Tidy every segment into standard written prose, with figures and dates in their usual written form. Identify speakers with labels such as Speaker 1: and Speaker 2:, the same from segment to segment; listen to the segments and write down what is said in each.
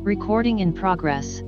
Speaker 1: Recording in progress.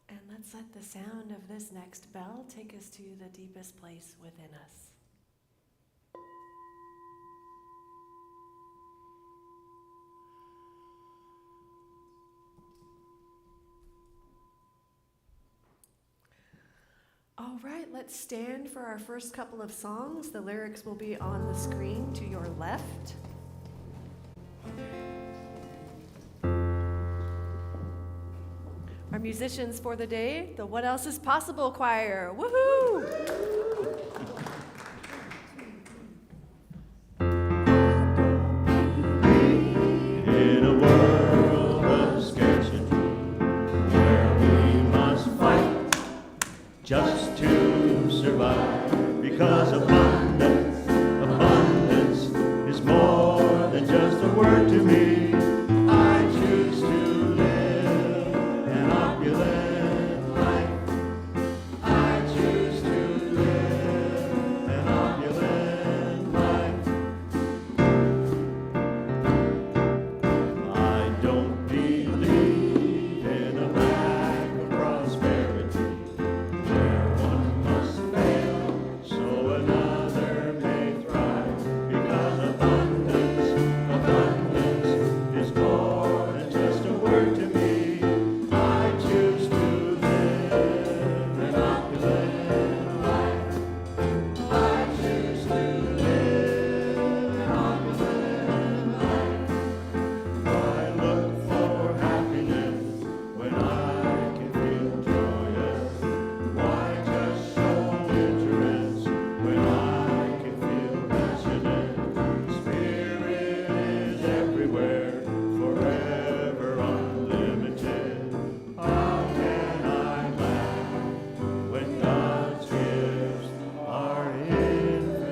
Speaker 2: And let's let the sound of this next bell take us to the deepest place within us. All right, let's stand for our first couple of songs. The lyrics will be on the screen to your left. Our musicians for the day, the What Else Is Possible Choir. Woohoo!
Speaker 3: In a world of scarcity, where we must fight just to survive, because abundance is more than just a word to me. I choose to live an opulent life. I choose to live an opulent life. I don't believe in a lack of prosperity, where one must fail so another may thrive, because abundance is more than just a word to me. I choose to live an opulent life. I choose to live an opulent life. I look for happiness when I can feel joyous. Why just show interest when I can feel passionate? Spirit is everywhere, forever unlimited. How can I laugh when God's gifts are infinite?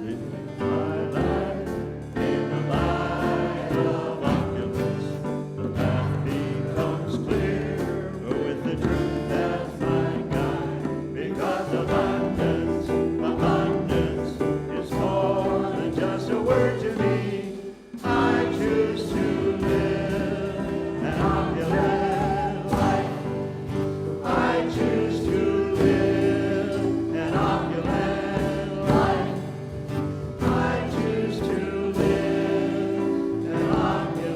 Speaker 3: Living my life in the light of opulence, the path becomes clear with the truth as my guide, because abundance is more than just a word to me. I choose to live an opulent life. I choose to live an opulent life. I choose to live an opulent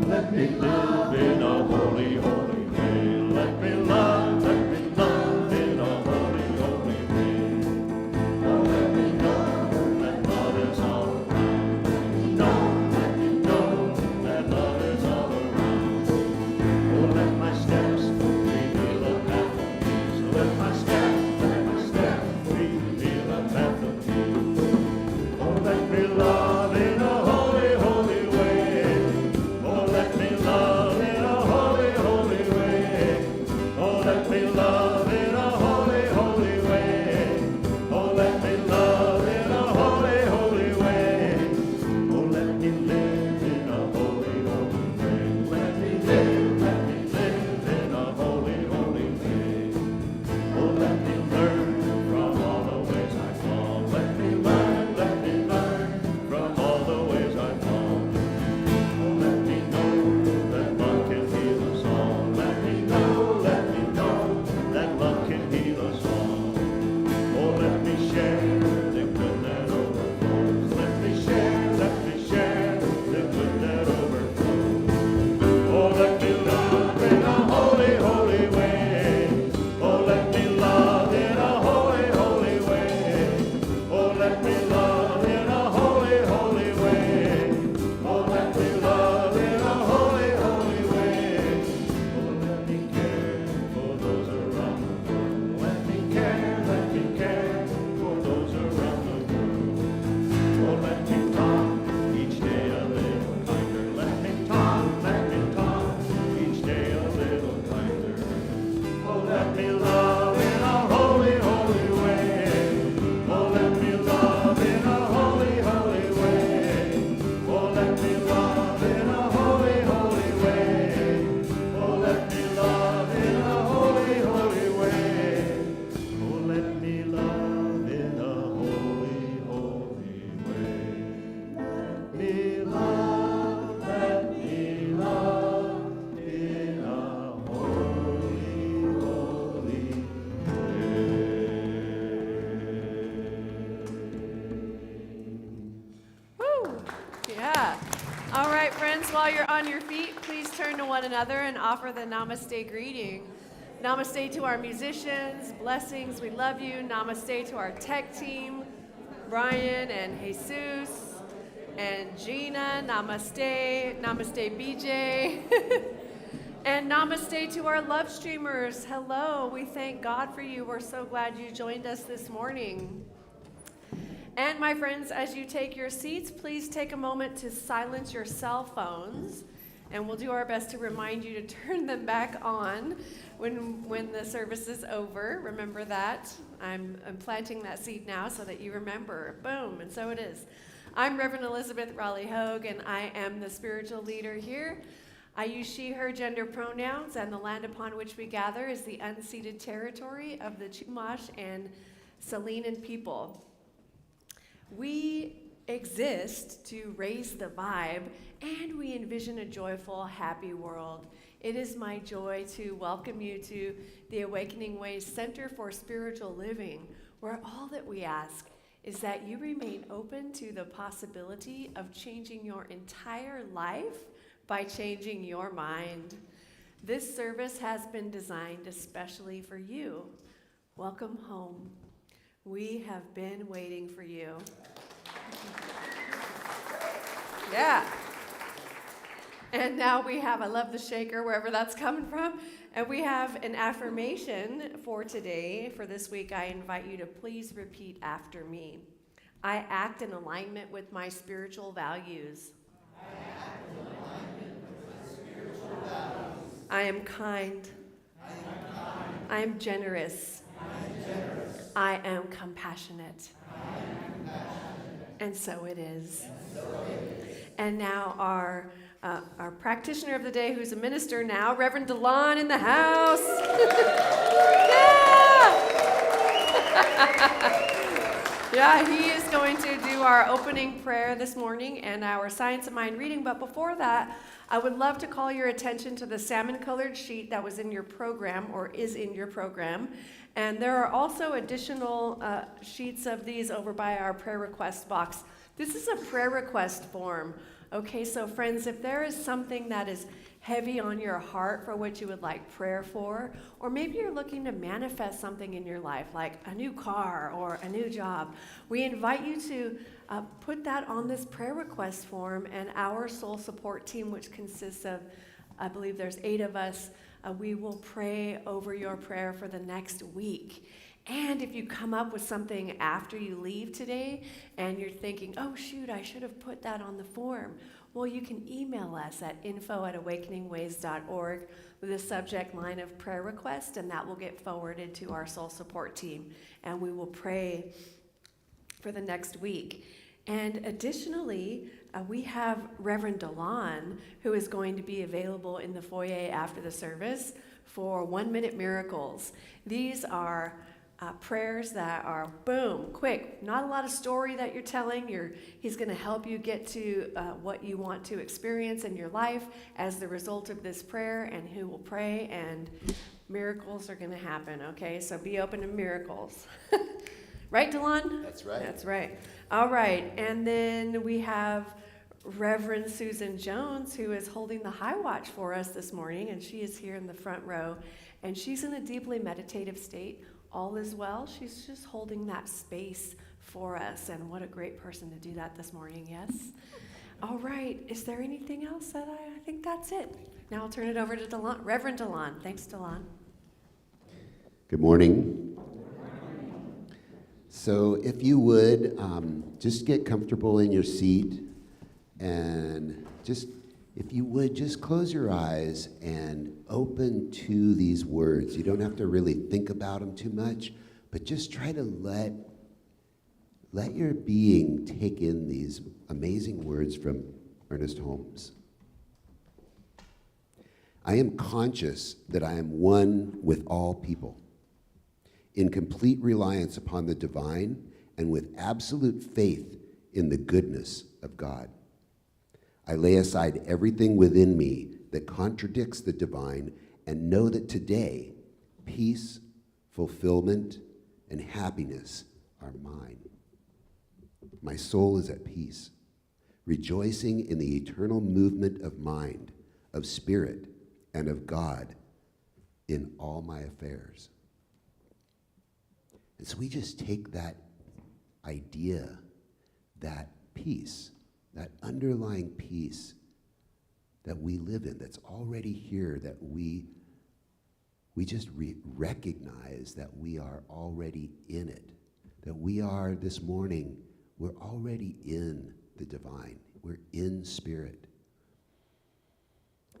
Speaker 3: Let me live in a holy, holy way. Let me love in a holy, holy way. Oh, let me know that love is all around. Let me know that love is all around. Oh, let my steps reveal a path of peace. Let my steps reveal a path of peace. Oh, let me love. live in a holy, holy way. Oh, let me learn from all the ways I've gone. Let me learn from all the ways I've gone. Oh, let me know that love can heal us all. Let me know that love can heal us all. Oh, let me share the good that overflows. Let me share the good that overflows. Oh, let me love in a holy, holy way. Oh, let me love in a holy, holy way. Oh, let me love in a holy, holy way. Oh, let me love in a holy, holy way. Oh, let me care for those around the world. Let me care for those around the world. Oh, let me talk each day a little kinder. Let me talk each day a little kinder. Oh, let me love in a holy, holy way. Oh, let me love in a holy, holy way. Oh, let me love in a holy, holy way. Oh, let me love in a holy, holy way. Oh, let me love in a holy, holy way. Let me love in a holy, holy
Speaker 2: Woo! Yeah. All right, friends, while you're on your feet, please turn to one another and offer the Namaste greeting. Namaste to our musicians, blessings, we love you. Namaste to our tech team, Brian and Jesus and Gina. Namaste, Namaste BJ. And namaste to our love streamers. Hello, we thank God for you. We're so glad you joined us this morning. And my friends, as you take your seats, please take a moment to silence your cell phones. And we'll do our best to remind you to turn them back on when the service is over. Remember that. I'm planting that seed now so that you remember. Boom, and so it is. I'm Reverend Elizabeth Rowley Hogue, and I am the spiritual leader here. I use she, her gender pronouns, and the land upon which we gather is the unceded territory of the Chumash and Salinan people. We exist to raise the vibe, and we envision a joyful, happy world. It is my joy to welcome you to the Awakening Ways Center for Spiritual Living, where all that we ask is that you remain open to the possibility of changing your entire life by changing your mind. This service has been designed especially for you. Welcome home. We have been waiting for you. Yeah. And now we have, I love the shaker, wherever that's coming from. And we have an affirmation for today. For this week, I invite you to please repeat after me. I act in alignment with my spiritual values. I am kind. I am generous. I am compassionate. And so it is. And now our practitioner of the day, who's a minister now, Reverend DeLon in the house. Yeah, he is going to do our opening prayer this morning and our Science of Mind reading. But before that, I would love to call your attention to the salmon-colored sheet that was in your program, or is in your program. And there are also additional sheets of these over by our prayer request box. This is a prayer request form. Okay, so friends, if there is something that is heavy on your heart for which you would like prayer for, or maybe you're looking to manifest something in your life, like a new car or a new job, we invite you to put that on this prayer request form, and our soul support team, which consists of, I believe there's 8 of us, we will pray over your prayer for the next week. And if you come up with something after you leave today and you're thinking, oh shoot, I should have put that on the form, well, you can email us at info@awakeningways.org with the subject line of prayer request, and that will get forwarded to our soul support team, and we will pray for the next week. And additionally, we have Reverend Delon, who is going to be available in the foyer after the service for 1-minute miracles. These are prayers that are boom, quick, not a lot of story that you're telling. He's going to help you get to what you want to experience in your life as the result of this prayer, and who will pray, and miracles are going to happen, okay? So be open to miracles. Right, Delon?
Speaker 1: That's right.
Speaker 2: That's right. All right, and then we have Reverend Susan Jones, who is holding the high watch for us this morning, and she is here in the front row, and she's in a deeply meditative state. All is well. She's just holding that space for us, and what a great person to do that this morning, yes? All right, is there anything else? I think that's it. Now I'll turn it over to Delon, Reverend Delon. Thanks, Delon.
Speaker 1: Good morning. So if you would, just get comfortable in your seat, and if you would, just close your eyes and open to these words. You don't have to really think about them too much, but just try to let your being take in these amazing words from Ernest Holmes. I am conscious that I am one with all people, in complete reliance upon the divine and with absolute faith in the goodness of God. I lay aside everything within me that contradicts the divine and know that today, peace, fulfillment, and happiness are mine. My soul is at peace, rejoicing in the eternal movement of mind, of spirit, and of God in all my affairs. And so we just take that idea, that peace, that underlying peace that we live in, that's already here, that we just recognize that we are already in it, that we are this morning, we're already in the divine, we're in spirit.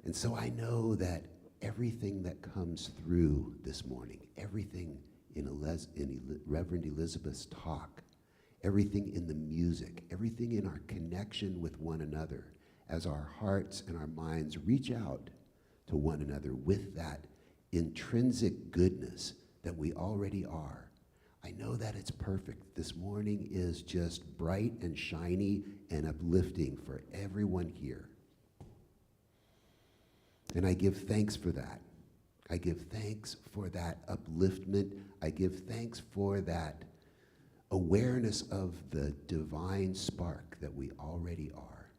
Speaker 1: And so I know that everything that comes through this morning, everything in Reverend Elizabeth's talk, everything in the music, everything in our connection with one another, as our hearts and our minds reach out to one another with that intrinsic goodness that we already are. I know that it's perfect. This morning is just bright and shiny and uplifting for everyone here. And I give thanks for that. I give thanks for that upliftment. I give thanks for that awareness of the divine spark that we already are.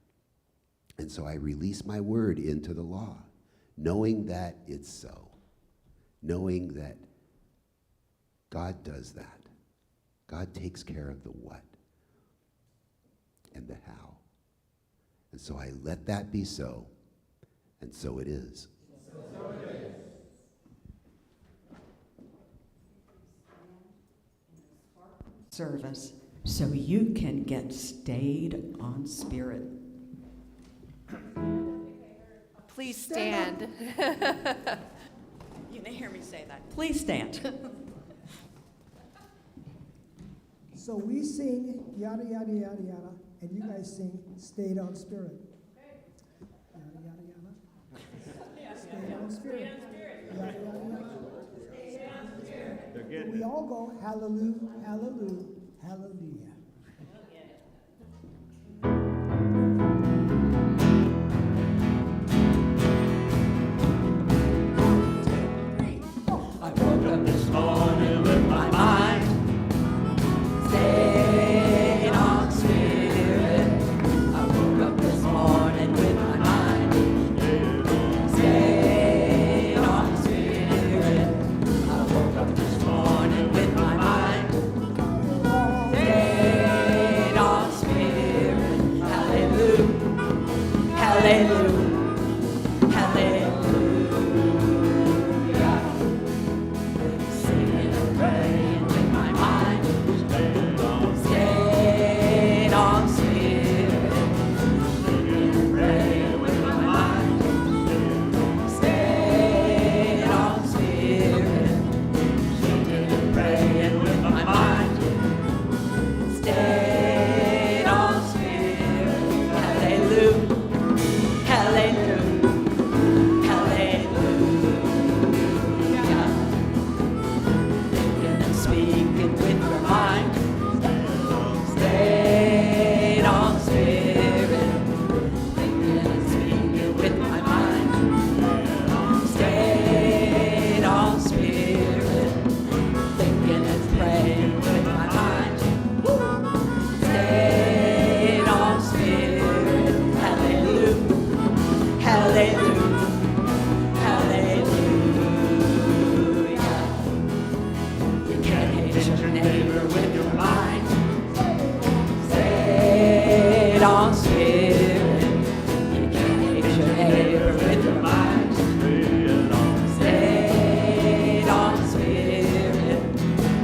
Speaker 1: And so I release my word into the law, knowing that it's so, knowing that God does that. God takes care of the what and the how. And so I let that be so, and so it is. So it is.
Speaker 4: Service so you can get stayed on spirit.
Speaker 2: Please stand.
Speaker 4: You may hear me say that. Please stand.
Speaker 5: So we sing yada yada yada yada, and you guys sing stayed on spirit. Yada yada yada. Stayed on spirit. Yada yada yada.
Speaker 3: They're getting
Speaker 5: We
Speaker 3: it.
Speaker 5: all go hallelujah, hallelujah, hallelujah.
Speaker 4: I woke up
Speaker 3: This morning with my
Speaker 4: mind stayed on spirit. I woke up this morning with my mind stayed on spirit. I woke up this morning with my mind hallelujah, hallelujah. You can't hate your neighbor with your mind. Say it on spirit. You can't hate your neighbor with your mind. Say it on spirit.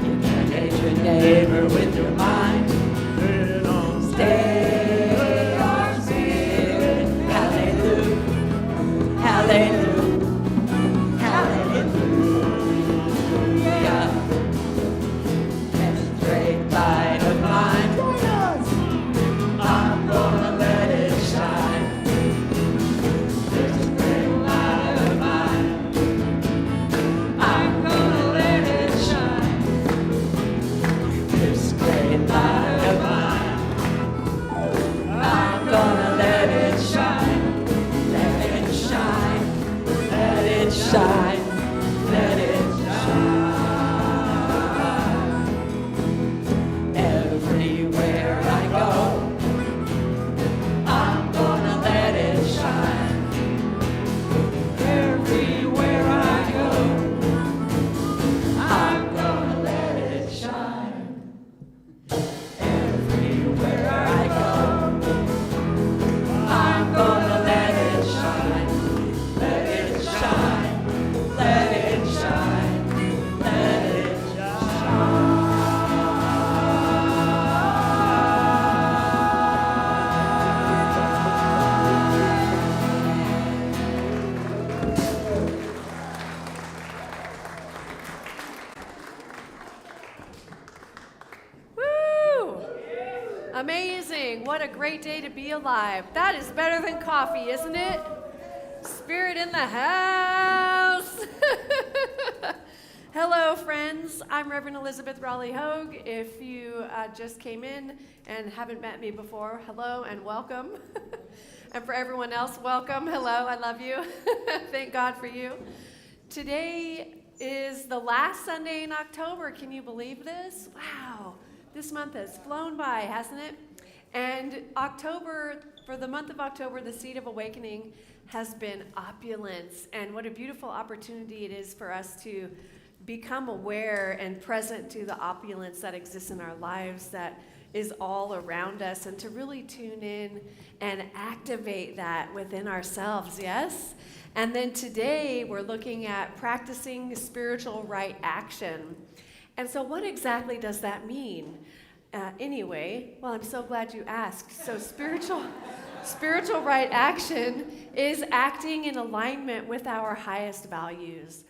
Speaker 4: You can't hate your neighbor with your mind. Stay on spirit. Hallelujah, hallelujah, hallelujah. This great light of mine, I'm gonna let it shine. This great light of mine, I'm gonna let it shine. This great light of mine, I'm gonna let it shine. Let it shine, let it shine, let it shine. Everywhere I go, I'm gonna let it shine. Everywhere I go, I'm gonna let it shine. Everywhere I go, I'm gonna let it shine. Let it shine, let it shine, let it
Speaker 2: Woo! Amazing. What a great day to be alive. That is better than coffee, isn't it? Spirit in the house. Hello, friends. I'm Reverend Elizabeth Rowley Hogue. If you just came in and haven't met me before, hello and welcome. And for everyone else, welcome. Hello, I love you. Thank God for you. Today is the last Sunday in October. Can you believe this? Wow. This month has flown by, hasn't it? And October, for the month of October, the seed of awakening has been opulence. And what a beautiful opportunity it is for us to become aware and present to the opulence that exists in our lives, that is all around us, and to really tune in and activate that within ourselves, yes? And then today we're looking at practicing spiritual right action. And so what exactly does that mean? Anyway, well, I'm so glad you asked. So spiritual right action is acting in alignment with our highest values.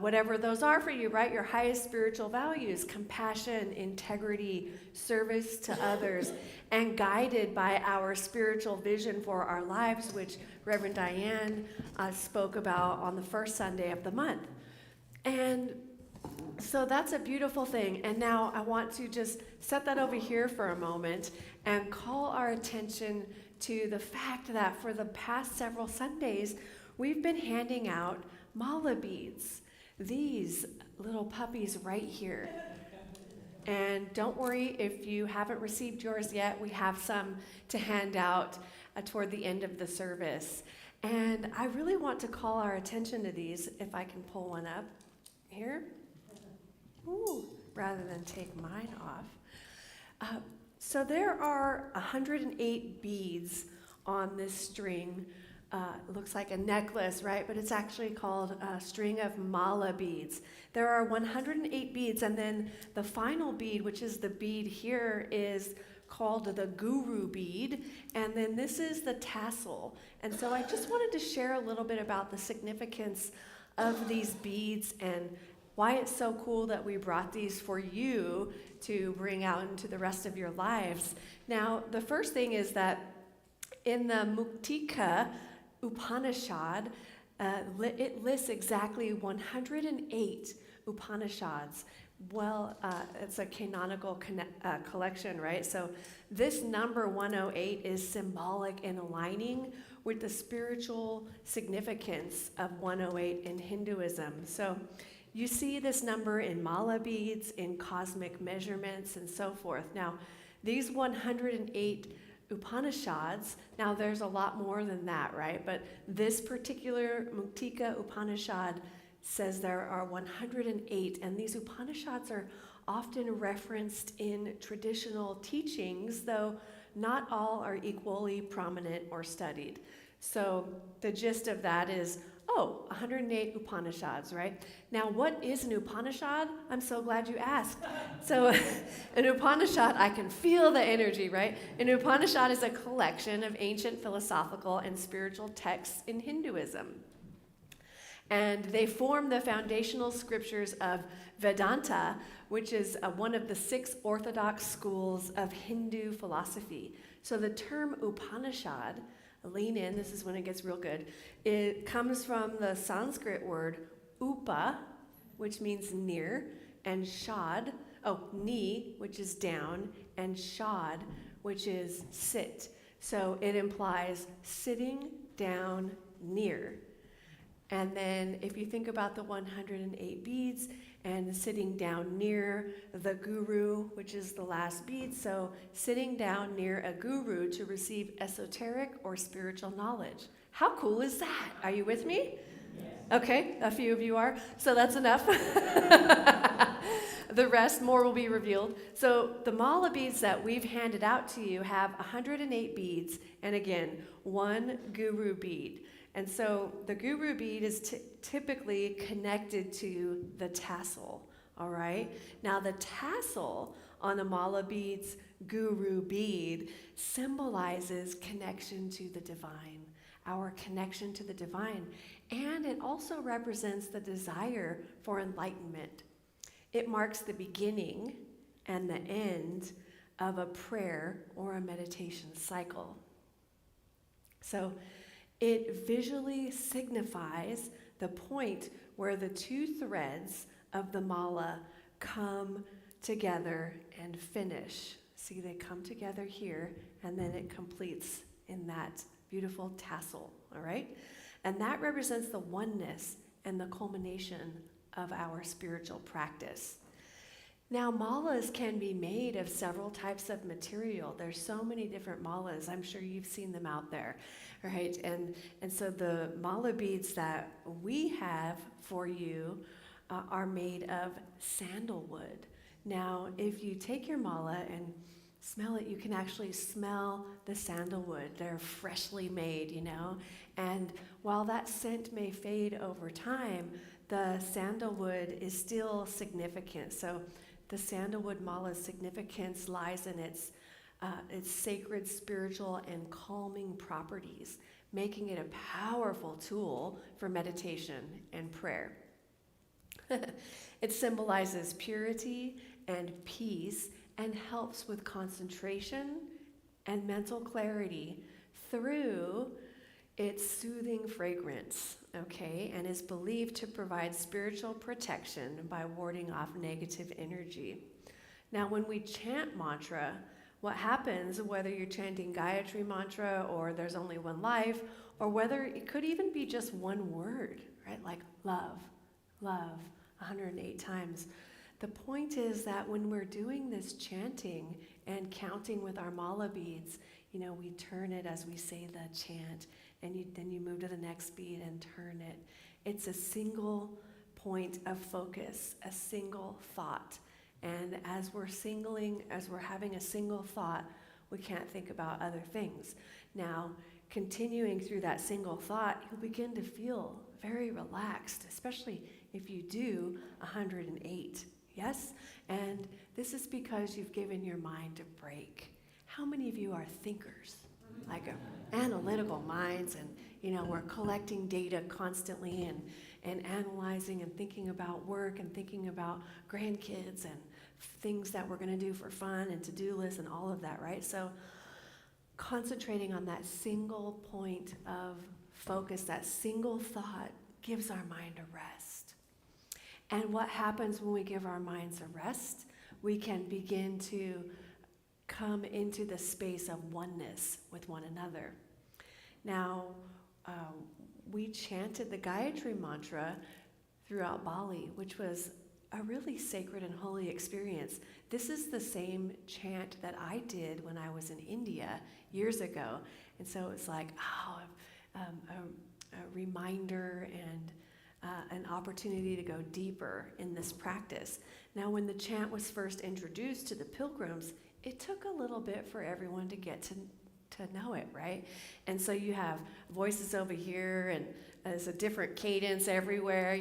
Speaker 2: Whatever those are for you, right? Your highest spiritual values: compassion, integrity, service to others, and guided by our spiritual vision for our lives, which Reverend Diane spoke about on the first Sunday of the month. And so that's a beautiful thing. And now I want to just set that over here for a moment and call our attention to the fact that for the past several Sundays, we've been handing out mala beads. These little puppies right here. And don't worry if you haven't received yours yet. We have some to hand out toward the end of the service. And I really want to call our attention to these, if I can pull one up here. Ooh, rather than take mine off. So there are 108 beads on this string. It looks like a necklace, right? But it's actually called a string of mala beads. There are 108 beads, and then the final bead, which is the bead here, is called the guru bead, and then this is the tassel. And so I just wanted to share a little bit about the significance of these beads and why it's so cool that we brought these for you to bring out into the rest of your lives. Now, the first thing is that in the Muktika Upanishad, it lists exactly 108 Upanishads. Well, it's a canonical collection, right? So this number 108 is symbolic and aligning with the spiritual significance of 108 in Hinduism. So you see this number in mala beads, in cosmic measurements, and so forth. Now, these 108 Upanishads, now there's a lot more than that, right? But this particular Muktika Upanishad says there are 108, and these Upanishads are often referenced in traditional teachings, though not all are equally prominent or studied. So the gist of that is, 108 Upanishads, right? Now, what is an Upanishad? I'm so glad you asked. So an Upanishad, I can feel the energy, right? An Upanishad is a collection of ancient philosophical and spiritual texts in Hinduism. And they form the foundational scriptures of Vedanta, which is one of the 6 orthodox schools of Hindu philosophy. So the term Upanishad, lean in, this is when it gets real good, it comes from the Sanskrit word upa, which means near, and shad, ni, which is down, and shad, which is sit. So it implies sitting down near. And then if you think about the 108 beads and sitting down near the guru, which is the last bead, so sitting down near a guru to receive esoteric or spiritual knowledge. How cool is that? Are you with me? Yes. Okay, a few of you are, so that's enough. The rest, more will be revealed. So the mala beads that we've handed out to you have 108 beads, and again, 1 guru bead. And so the guru bead is typically connected to the tassel, all right? Now the tassel on the mala bead's guru bead symbolizes connection to the divine, our connection to the divine. And it also represents the desire for enlightenment. It marks the beginning and the end of a prayer or a meditation cycle. So it visually signifies the point where the 2 threads of the mala come together and finish. See, they come together here, and then it completes in that beautiful tassel, all right? And that represents the oneness and the culmination of our spiritual practice. Now, malas can be made of several types of material. There's so many different malas. I'm sure you've seen them out there, right? And so the mala beads that we have for you are made of sandalwood. Now, if you take your mala and smell it, you can actually smell the sandalwood. They're freshly made, you know? And while that scent may fade over time, the sandalwood is still significant. So the sandalwood mala's significance lies in its sacred, spiritual, and calming properties, making it a powerful tool for meditation and prayer. It symbolizes purity and peace and helps with concentration and mental clarity through its soothing fragrance, okay, and is believed to provide spiritual protection by warding off negative energy. Now, when we chant mantra, what happens, whether you're chanting Gayatri mantra or there's only one life, or whether it could even be just one word, right, like love, love, 108 times. The point is that when we're doing this chanting and counting with our mala beads, you know, we turn it as we say the chant, and then you move to the next bead and turn it. It's a single point of focus, a single thought. And as we're having a single thought, we can't think about other things. Now, continuing through that single thought, you'll begin to feel very relaxed, especially if you do 108. Yes? And this is because you've given your mind a break. How many of you are thinkers? Like analytical minds, and you know, we're collecting data constantly and analyzing and thinking about work and thinking about grandkids and things that we're going to do for fun and to-do lists and all of that, right? So concentrating on that single point of focus, that single thought, gives our mind a rest. And what happens when we give our minds a rest? We can begin to come into the space of oneness with one another. Now, we chanted the Gayatri mantra throughout Bali, which was a really sacred and holy experience. This is the same chant that I did when I was in India years ago. And so it's like, a reminder and an opportunity to go deeper in this practice. Now, when the chant was first introduced to the pilgrims, it took a little bit for everyone to get to know it, right? And so you have voices over here, and there's a different cadence everywhere,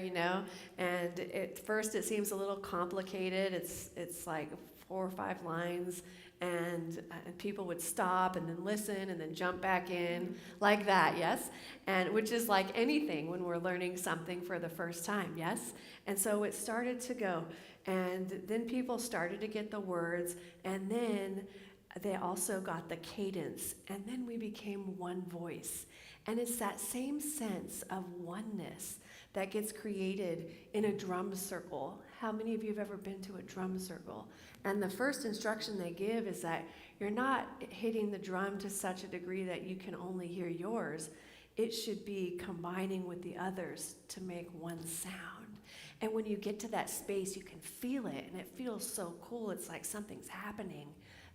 Speaker 2: and at first it seems a little complicated. It's like 4 or 5 lines, and people would stop and then listen and then jump back in like that, yes? And which is like anything when we're learning something for the first time, yes? And so it started to go, and then people started to get the words, and then they also got the cadence, and then we became one voice. And it's that same sense of oneness that gets created in a drum circle. How many of you have ever been to a drum circle? And the first instruction they give is that you're not hitting the drum to such a degree that you can only hear yours. It should be combining with the others to make one sound. And when you get to that space, you can feel it, and it feels so cool. It's like something's happening.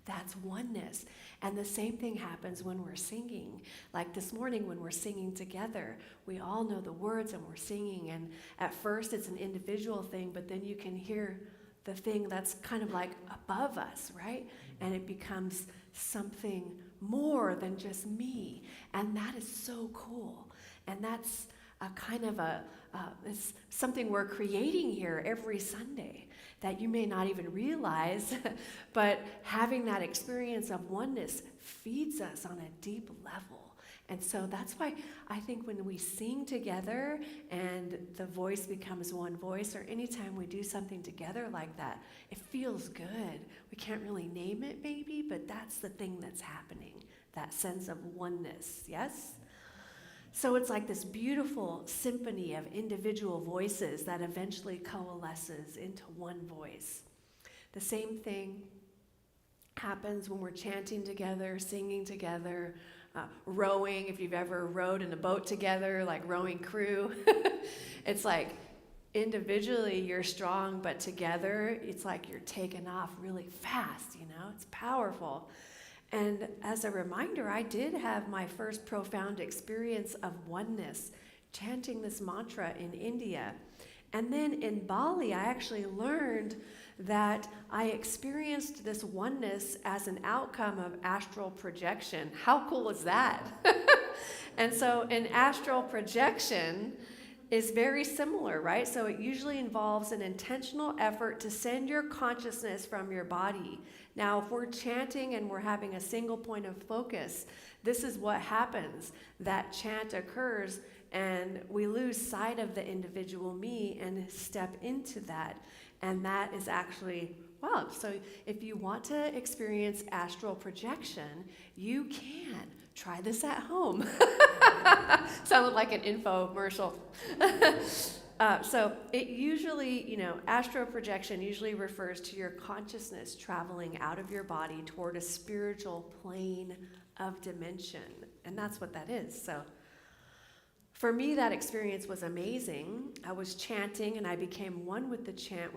Speaker 2: That's oneness. And the same thing happens when we're singing. Like this morning when we're singing together, we all know the words and we're singing. And at first it's an individual thing, but then you can hear the thing that's kind of like above us, right? And it becomes something more than just me. And that is so cool. And that's a kind of it's something we're creating here every Sunday that you may not even realize, but having that experience of oneness feeds us on a deep level. And so that's why I think when we sing together and the voice becomes one voice, or anytime we do something together like that, it feels good. We can't really name it maybe, but that's the thing that's happening, that sense of oneness, yes? So it's like this beautiful symphony of individual voices that eventually coalesces into one voice. The same thing happens when we're chanting together, singing together, rowing. If you've ever rowed in a boat together, like rowing crew, it's like individually you're strong, but together it's like you're taking off really fast, It's powerful. And as a reminder, I did have my first profound experience of oneness, chanting this mantra in India. And then in Bali, I actually learned that I experienced this oneness as an outcome of astral projection. How cool is that? And so in astral projection is very similar, right? So it usually involves an intentional effort to send your consciousness from your body. Now, if we're chanting and we're having a single point of focus, this is what happens. That chant occurs and we lose sight of the individual me and step into that. And that is actually, wow. So if you want to experience astral projection, you can. Try this at home. Sounded like an infomercial. So it usually, astral projection usually refers to your consciousness traveling out of your body toward a spiritual plane of dimension. And that's what that is. So for me, that experience was amazing. I was chanting and I became one with the chant,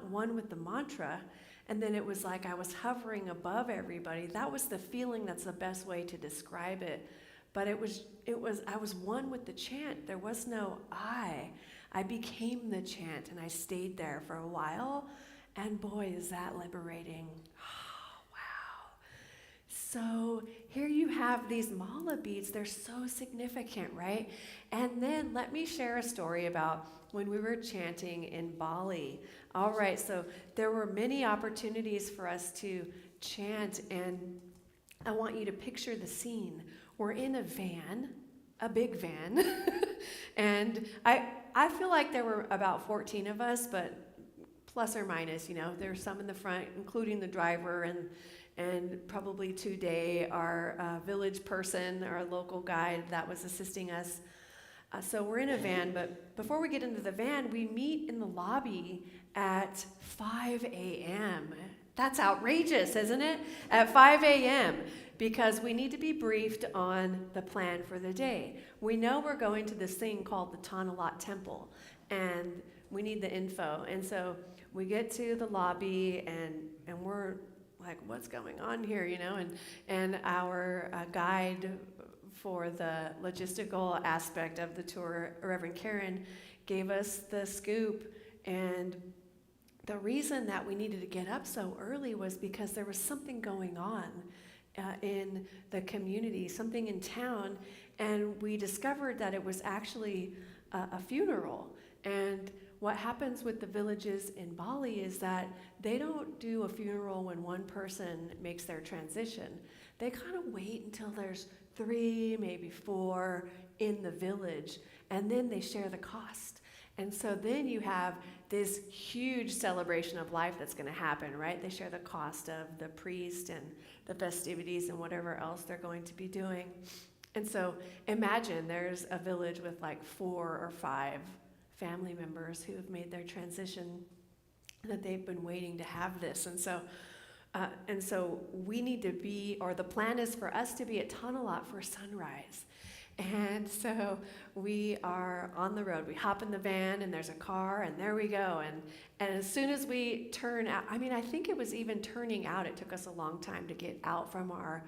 Speaker 2: one with the mantra. And then it was like I was hovering above everybody. That was the feeling. That's the best way to describe it. But I was one with the chant. There was no I. I became the chant and I stayed there for a while. And boy, is that liberating. Oh, wow. So here you have these mala beads. They're so significant, right? And then let me share a story about when we were chanting in Bali. All right, so there were many opportunities for us to chant, and I want you to picture the scene. We're in a van, a big van, and I feel like there were about 14 of us, but plus or minus, there's some in the front, including the driver and probably today our village person, our local guide that was assisting us. So we're in a van, but before we get into the van, we meet in the lobby at 5 a.m. That's outrageous, isn't it? At 5 a.m., because we need to be briefed on the plan for the day. We know we're going to this thing called the Tanalot Temple, and we need the info. And so we get to the lobby, and we're like, what's going on here, you know? And our guide for the logistical aspect of the tour, Reverend Karen, gave us the scoop. And the reason that we needed to get up so early was because there was something going on in the community, something in town, and we discovered that it was actually a funeral. And what happens with the villages in Bali is that they don't do a funeral when one person makes their transition. They kind of wait until there's 3, maybe 4 in the village, and then they share the cost. And so then you have this huge celebration of life that's going to happen, right? They share the cost of the priest and the festivities and whatever else they're going to be doing. And so imagine there's a village with like 4 or 5 family members who have made their transition, that they've been waiting to have this. And so we need to be, or the plan is for us to be at Tanalot for sunrise. And so we are on the road. We hop in the van, and there's a car, and there we go. And as soon as we turn out, I mean, I think it was even turning out. It took us a long time to get out from our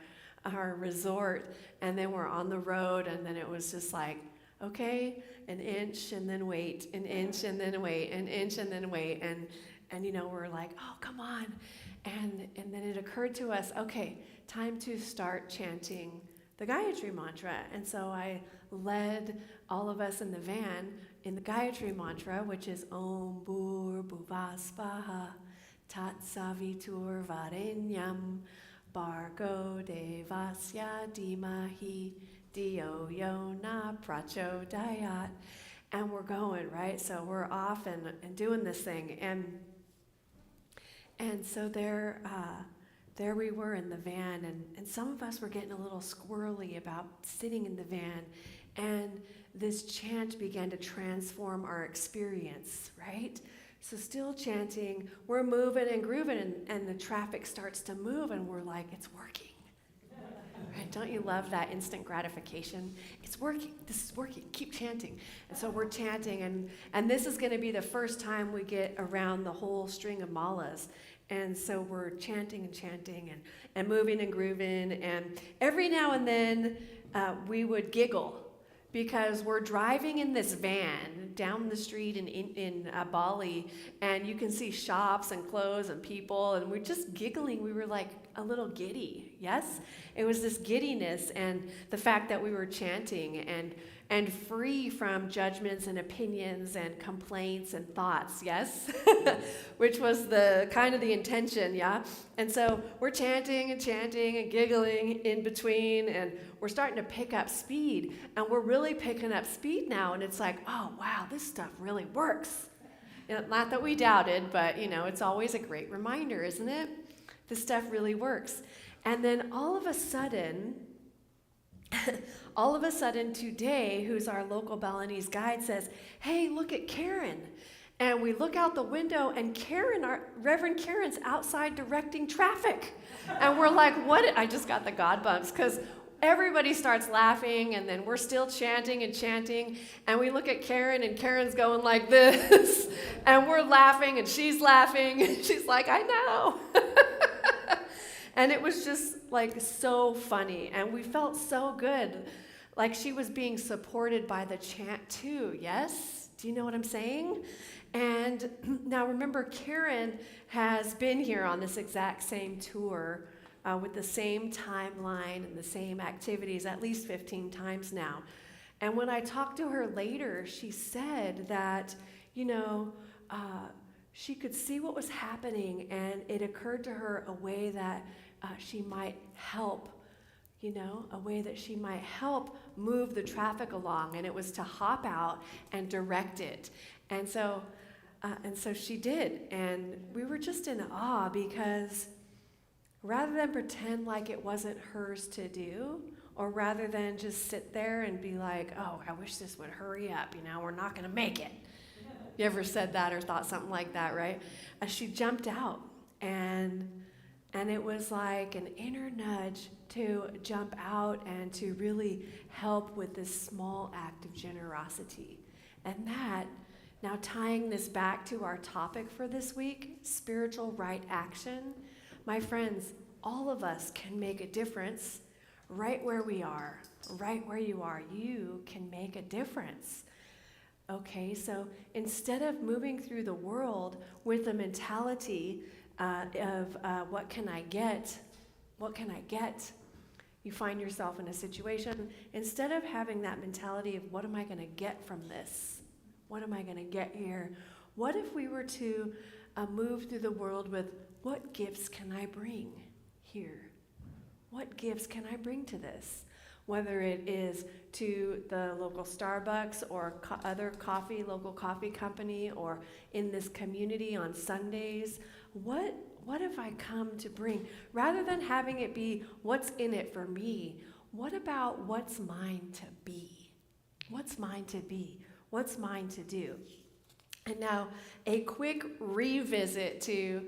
Speaker 2: resort, and then we're on the road, and then it was just like, okay, an inch and then wait, an inch and then wait, an inch and then wait, and you know, we're like, oh, come on. And then it occurred to us, okay, time to start chanting the Gayatri mantra. And so I led all of us in the van in the Gayatri mantra, which is Om Bhur Bhuvasvaha Tat Savitur Varenyam Bhargo Devasya Dhimahi Dio Yona Prachodayat. And we're going, right? So we're off and doing this thing. And so there we were in the van, and some of us were getting a little squirrely about sitting in the van, and this chant began to transform our experience, right? So still chanting, we're moving and grooving, and the traffic starts to move, and we're like, it's working. Right? Don't you love that instant gratification? It's working. This is working. Keep chanting. And so we're chanting, and this is going to be the first time we get around the whole string of malas. And so we're chanting and chanting and moving and grooving. And every now and then we would giggle because we're driving in this van down the street in Bali, and you can see shops and clothes and people, and we're just giggling. We were like a little giddy, yes? It was this giddiness and the fact that we were chanting and free from judgments and opinions and complaints and thoughts, yes? Which was the kind of the intention, yeah? And so we're chanting and giggling in between, and we're starting to pick up speed, and we're really picking up speed now, and it's like, oh, wow, this stuff really works. You know, not that we doubted, but, you know, it's always a great reminder, isn't it? This stuff really works. And then all of a sudden today, who's our local Balinese guide, says, hey, look at Karen. And we look out the window, and Reverend Karen's outside directing traffic. And we're like, what? I just got the God bumps, because everybody starts laughing, and then we're still chanting, and we look at Karen, and Karen's going like this, and we're laughing, and she's laughing, and she's like, I know. And it was just like so funny, and we felt so good, like she was being supported by the chant too, yes? Do you know what I'm saying? And now remember, Karen has been here on this exact same tour with the same timeline and the same activities at least 15 times now. And when I talked to her later, she said that, you know, she could see what was happening, and it occurred to her a way that she might help, you know, a way that she might help move the traffic along, and it was to hop out and direct it. And so she did, and we were just in awe, because rather than pretend like it wasn't hers to do, or rather than just sit there and be like, oh, I wish this would hurry up, you know, we're not going to make it. You ever said that or thought something like that, right? She jumped out, And it was like an inner nudge to jump out and to really help with this small act of generosity. And that, now tying this back to our topic for this week, spiritual right action, my friends, all of us can make a difference right where we are, right where you are. You can make a difference. Okay, so instead of moving through the world with a mentality of what can I get? What can I get? You find yourself in a situation, instead of having that mentality of what am I going to get from this? What am I going to get here? What if we were to move through the world with what gifts can I bring here? What gifts can I bring to this? Whether it is to the local Starbucks or other local coffee company, or in this community on Sundays, what have I come to bring? Rather than having it be what's in it for me, what about what's mine to be? What's mine to be? What's mine to do? And now a quick revisit to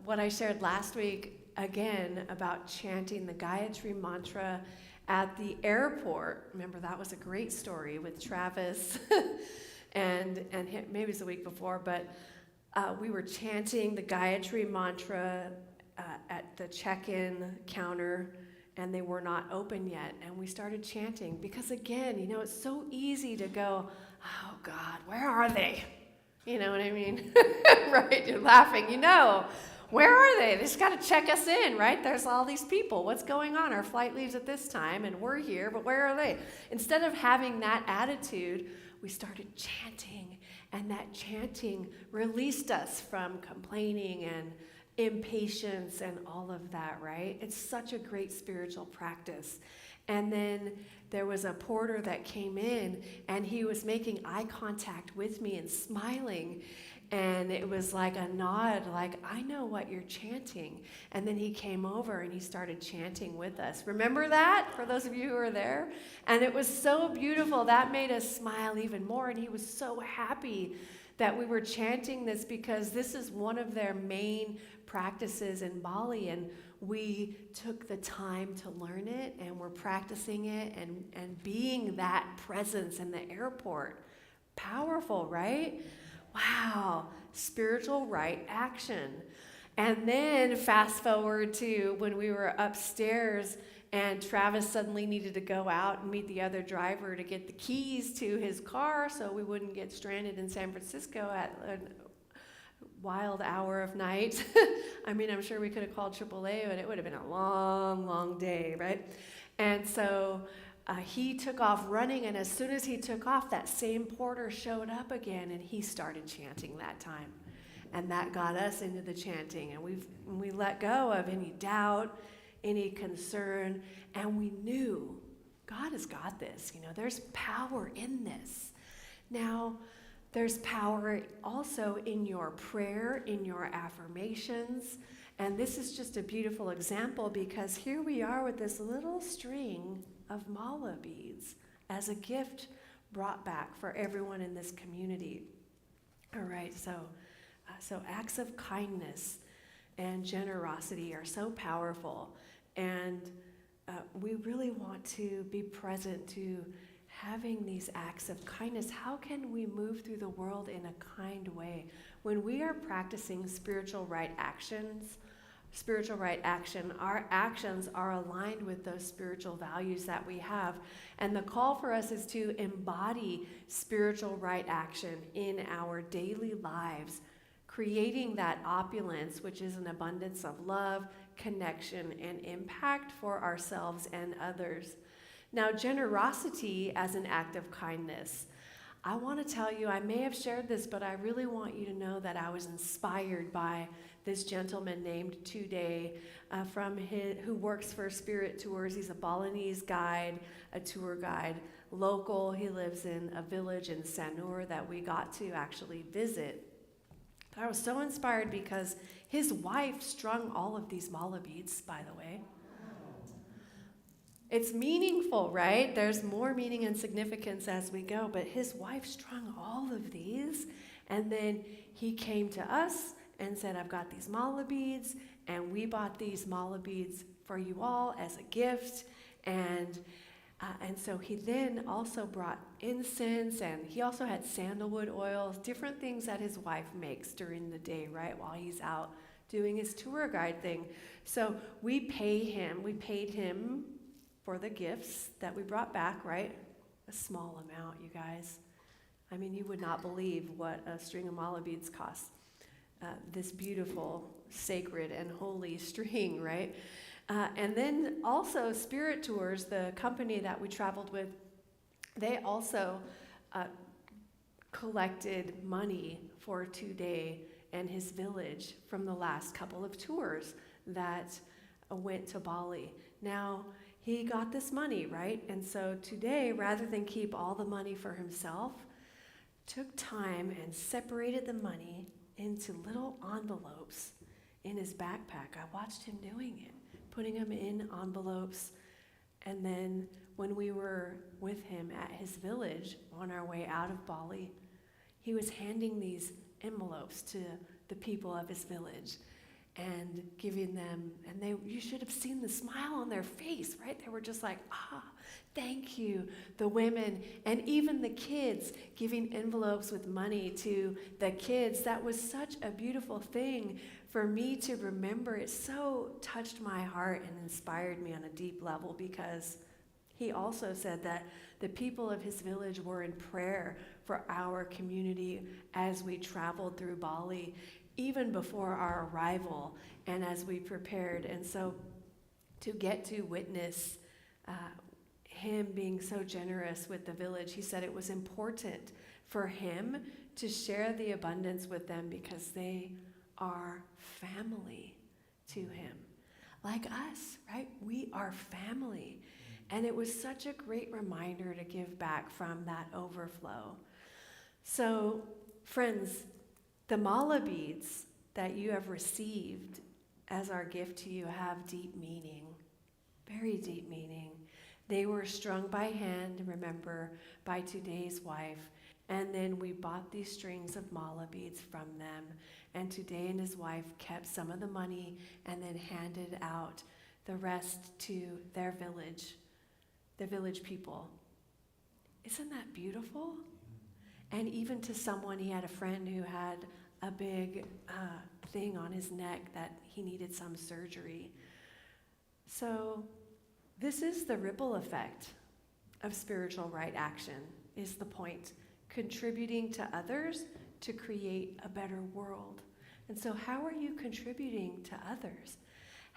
Speaker 2: what I shared last week again about chanting the Gayatri mantra at the airport. Remember, that was a great story with Travis and him, maybe it was the week before, but we were chanting the Gayatri mantra at the check-in counter, and they were not open yet. And we started chanting because, again, it's so easy to go, oh, God, where are they? You know what I mean? Right? You're laughing. Where are they? They just got to check us in, right? There's all these people. What's going on? Our flight leaves at this time, and we're here, but where are they? Instead of having that attitude, we started chanting, and that chanting released us from complaining and impatience and all of that, right? It's such a great spiritual practice. And then there was a porter that came in, and he was making eye contact with me and smiling. And it was like a nod, like, I know what you're chanting. And then he came over and he started chanting with us. Remember that, for those of you who were there? And it was so beautiful. That made us smile even more. And he was so happy that we were chanting this, because this is one of their main practices in Bali. And we took the time to learn it, and we're practicing it and being that presence in the airport. Powerful, right? Wow, spiritual right action. And then fast forward to when we were upstairs and Travis suddenly needed to go out and meet the other driver to get the keys to his car so we wouldn't get stranded in San Francisco at a wild hour of night. I mean, I'm sure we could have called AAA, but it would have been a long, long day, right? And so he took off running, and as soon as he took off, that same porter showed up again, and he started chanting that time. And that got us into the chanting, and we let go of any doubt, any concern, and we knew God has got this. There's power in this. Now, there's power also in your prayer, in your affirmations, and this is just a beautiful example, because here we are with this little string of mala beads as a gift brought back for everyone in this community. All right, so acts of kindness and generosity are so powerful, and we really want to be present to having these acts of kindness. How can we move through the world in a kind way? When we are practicing spiritual right action, our actions are aligned with those spiritual values that we have. And the call for us is to embody spiritual right action in our daily lives, creating that opulence, which is an abundance of love, connection, and impact for ourselves and others. Now, generosity as an act of kindness. I want to tell you, I may have shared this, but I really want you to know that I was inspired by this gentleman named Tude who works for Spirit Tours. He's a Balinese guide, a tour guide, local. He lives in a village in Sanur that we got to actually visit. I was so inspired because his wife strung all of these mala beads, by the way. It's meaningful, right? There's more meaning and significance as we go, but his wife strung all of these, and then he came to us and said, I've got these mala beads, and we bought these mala beads for you all as a gift. And so he then also brought incense, and he also had sandalwood oils, different things that his wife makes during the day, right, while he's out doing his tour guide thing. So we paid him for the gifts that we brought back, right? A small amount, you guys. I mean, you would not believe what a string of mala beads costs. This beautiful, sacred, and holy string, right? And then also Spirit Tours, the company that we traveled with, they also collected money for Today and his village from the last couple of tours that went to Bali. Now, he got this money, right? And so Today, rather than keep all the money for himself, took time and separated the money into little envelopes in his backpack. I watched him doing it, putting them in envelopes. And then when we were with him at his village on our way out of Bali, he was handing these envelopes to the people of his village and giving them, and you should have seen the smile on their face, right? They were just like, thank you. The women and even the kids giving envelopes with money to the kids. That was such a beautiful thing for me to remember. It so touched my heart and inspired me on a deep level, because he also said that the people of his village were in prayer for our community as we traveled through Bali, even before our arrival and as we prepared. And so to get to witness him being so generous with the village, he said it was important for him to share the abundance with them because they are family to him. Like us, right? We are family. And it was such a great reminder to give back from that overflow. So, friends, the mala beads that you have received as our gift to you have deep meaning, very deep meaning. They were strung by hand, remember, by Today's wife. And then we bought these strings of mala beads from them. And Today and his wife kept some of the money and then handed out the rest to their village, the village people. Isn't that beautiful? And even to someone, he had a friend who had a big thing on his neck that he needed some surgery. So this is the ripple effect of spiritual right action, is the point. Contributing to others to create a better world. And so how are you contributing to others?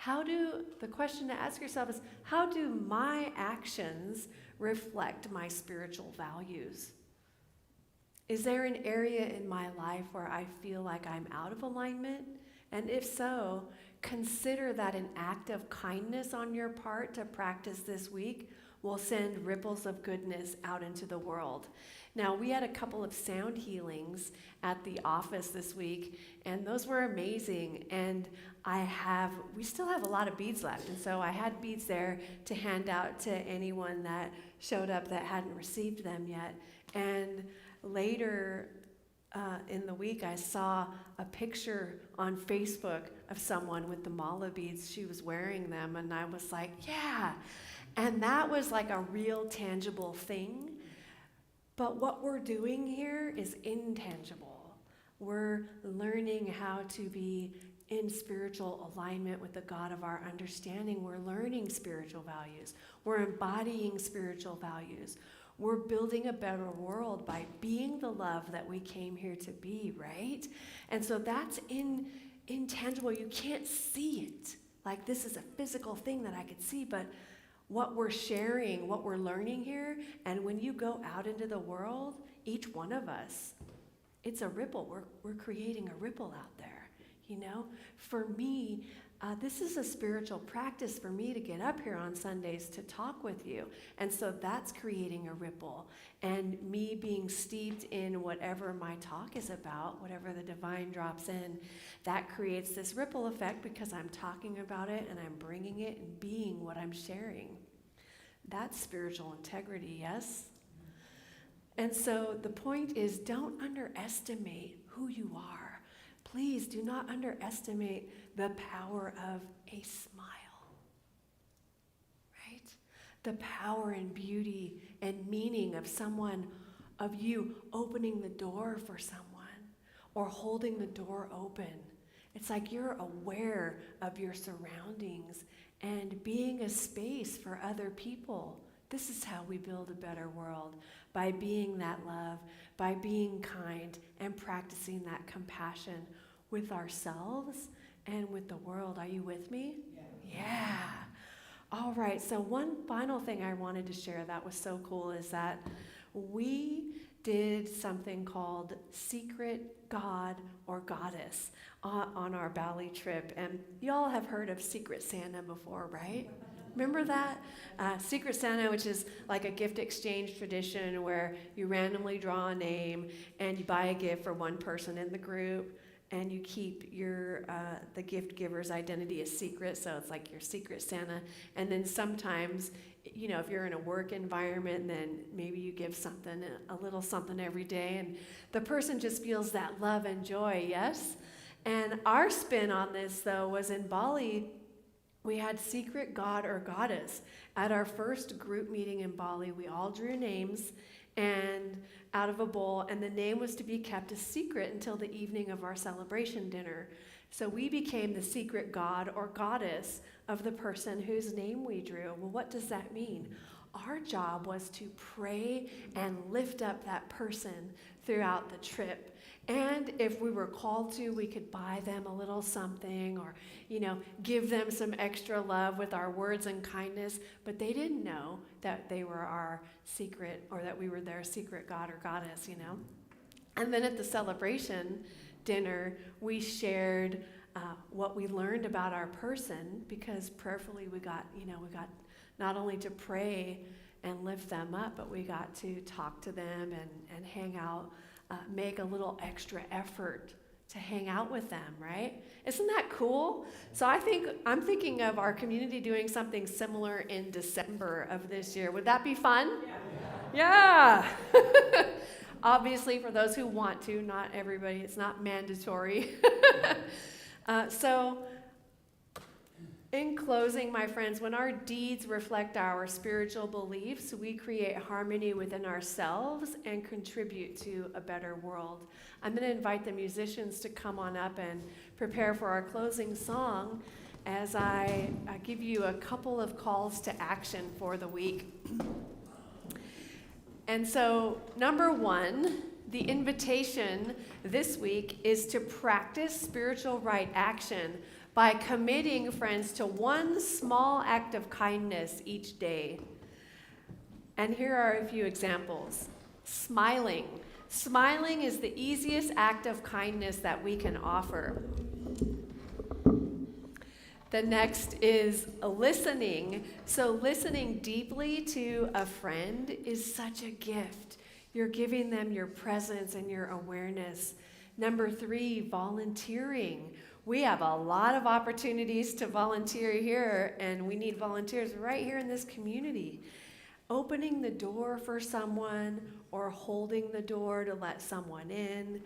Speaker 2: The question to ask yourself is, how do my actions reflect my spiritual values? Is there an area in my life where I feel like I'm out of alignment? And if so, consider that an act of kindness on your part to practice this week will send ripples of goodness out into the world. Now, we had a couple of sound healings at the office this week, and those were amazing. And we still have a lot of beads left, and so I had beads there to hand out to anyone that showed up that hadn't received them yet. And later in the week, I saw a picture on Facebook of someone with the mala beads. She was wearing them, and I was like, yeah. And that was like a real tangible thing. But what we're doing here is intangible. We're learning how to be in spiritual alignment with the God of our understanding. We're learning spiritual values. We're embodying spiritual values. We're building a better world by being the love that we came here to be, right? And so that's intangible. You can't see it. Like, this is a physical thing that I could see, but what we're sharing, what we're learning here, and when you go out into the world, each one of us, it's a ripple. We're creating a ripple out there, you know? For me, this is a spiritual practice for me to get up here on Sundays to talk with you. And so that's creating a ripple. And me being steeped in whatever my talk is about, whatever the divine drops in, that creates this ripple effect because I'm talking about it and I'm bringing it and being what I'm sharing. That's spiritual integrity, yes? And so the point is, don't underestimate who you are. please do not underestimate the power of a smile. Right? The power and beauty and meaning of you opening the door for someone or holding the door open. It's like you're aware of your surroundings and being a space for other people. This is how we build a better world, by being that love, by being kind, and practicing that compassion with ourselves and with the world. Are you with me? Yeah. All right, so one final thing I wanted to share that was so cool is that we did something called Secret God or Goddess on our Bali trip. And y'all have heard of Secret Santa before, right? Remember that? Secret Santa, which is like a gift exchange tradition where you randomly draw a name and you buy a gift for one person in the group, and you keep the gift giver's identity a secret, so it's like your Secret Santa. And then sometimes, if you're in a work environment, then maybe you give something, a little something every day, and the person just feels that love and joy, yes? And our spin on this, though, was in Bali. We had Secret God or Goddess. At our first group meeting in Bali, we all drew names and out of a bowl, and the name was to be kept a secret until the evening of our celebration dinner. So we became the secret God or Goddess of the person whose name we drew. Well, what does that mean? Our job was to pray and lift up that person throughout the trip. And if we were called to, we could buy them a little something or, give them some extra love with our words and kindness. But they didn't know that they were our secret, or that we were their secret God or Goddess, And then at the celebration dinner, we shared what we learned about our person, because prayerfully we got not only to pray and lift them up, but we got to talk to them and hang out, make a little extra effort to hang out with them, right? Isn't that cool? So I'm thinking of our community doing something similar in December of this year. Would that be fun? Yeah. Obviously, for those who want to, not everybody, it's not mandatory. So, in closing, my friends, when our deeds reflect our spiritual beliefs, we create harmony within ourselves and contribute to a better world. I'm going to invite the musicians to come on up and prepare for our closing song as I give you a couple of calls to action for the week. And so, number one, the invitation this week is to practice spiritual right action by committing, friends, to one small act of kindness each day. And here are a few examples. Smiling. Smiling is the easiest act of kindness that we can offer. The next is listening. So listening deeply to a friend is such a gift. You're giving them your presence and your awareness. Number 3, volunteering. We have a lot of opportunities to volunteer here, and we need volunteers right here in this community. Opening the door for someone or holding the door to let someone in.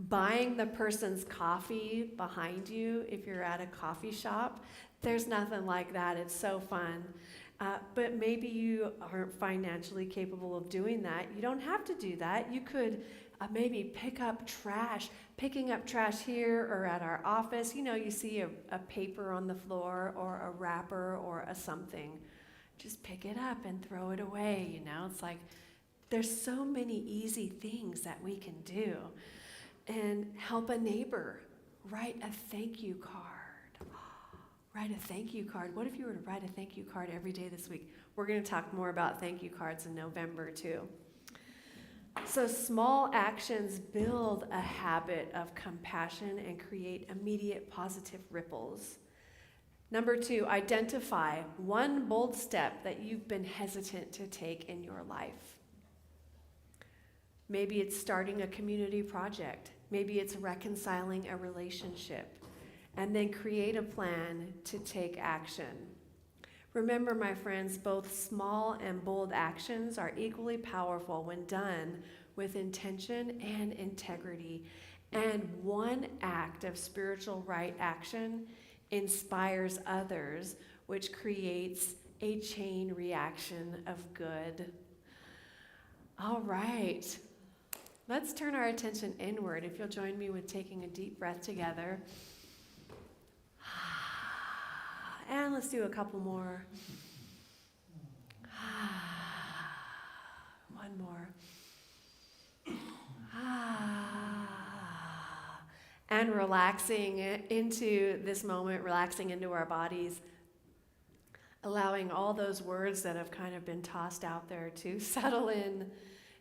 Speaker 2: Buying the person's coffee behind you if you're at a coffee shop. There's nothing like that. It's so fun. But maybe you aren't financially capable of doing that. You don't have to do that. You could maybe pick up trash. Picking up trash here or at our office. You see a paper on the floor or a wrapper or a something. Just pick it up and throw it away. It's like there's so many easy things that we can do. And help a neighbor. Write a thank you card. Write a thank you card. What if you were to write a thank you card every day this week? We're going to talk more about thank you cards in November too. So small actions build a habit of compassion and create immediate positive ripples. Number 2, identify one bold step that you've been hesitant to take in your life. Maybe it's starting a community project. Maybe it's reconciling a relationship. And then create a plan to take action. Remember, my friends, both small and bold actions are equally powerful when done with intention and integrity. And one act of spiritual right action inspires others, which creates a chain reaction of good. All right. Let's turn our attention inward. If you'll join me with taking a deep breath together. And let's do a couple more. One more. And relaxing into this moment, relaxing into our bodies, allowing all those words that have kind of been tossed out there to settle in.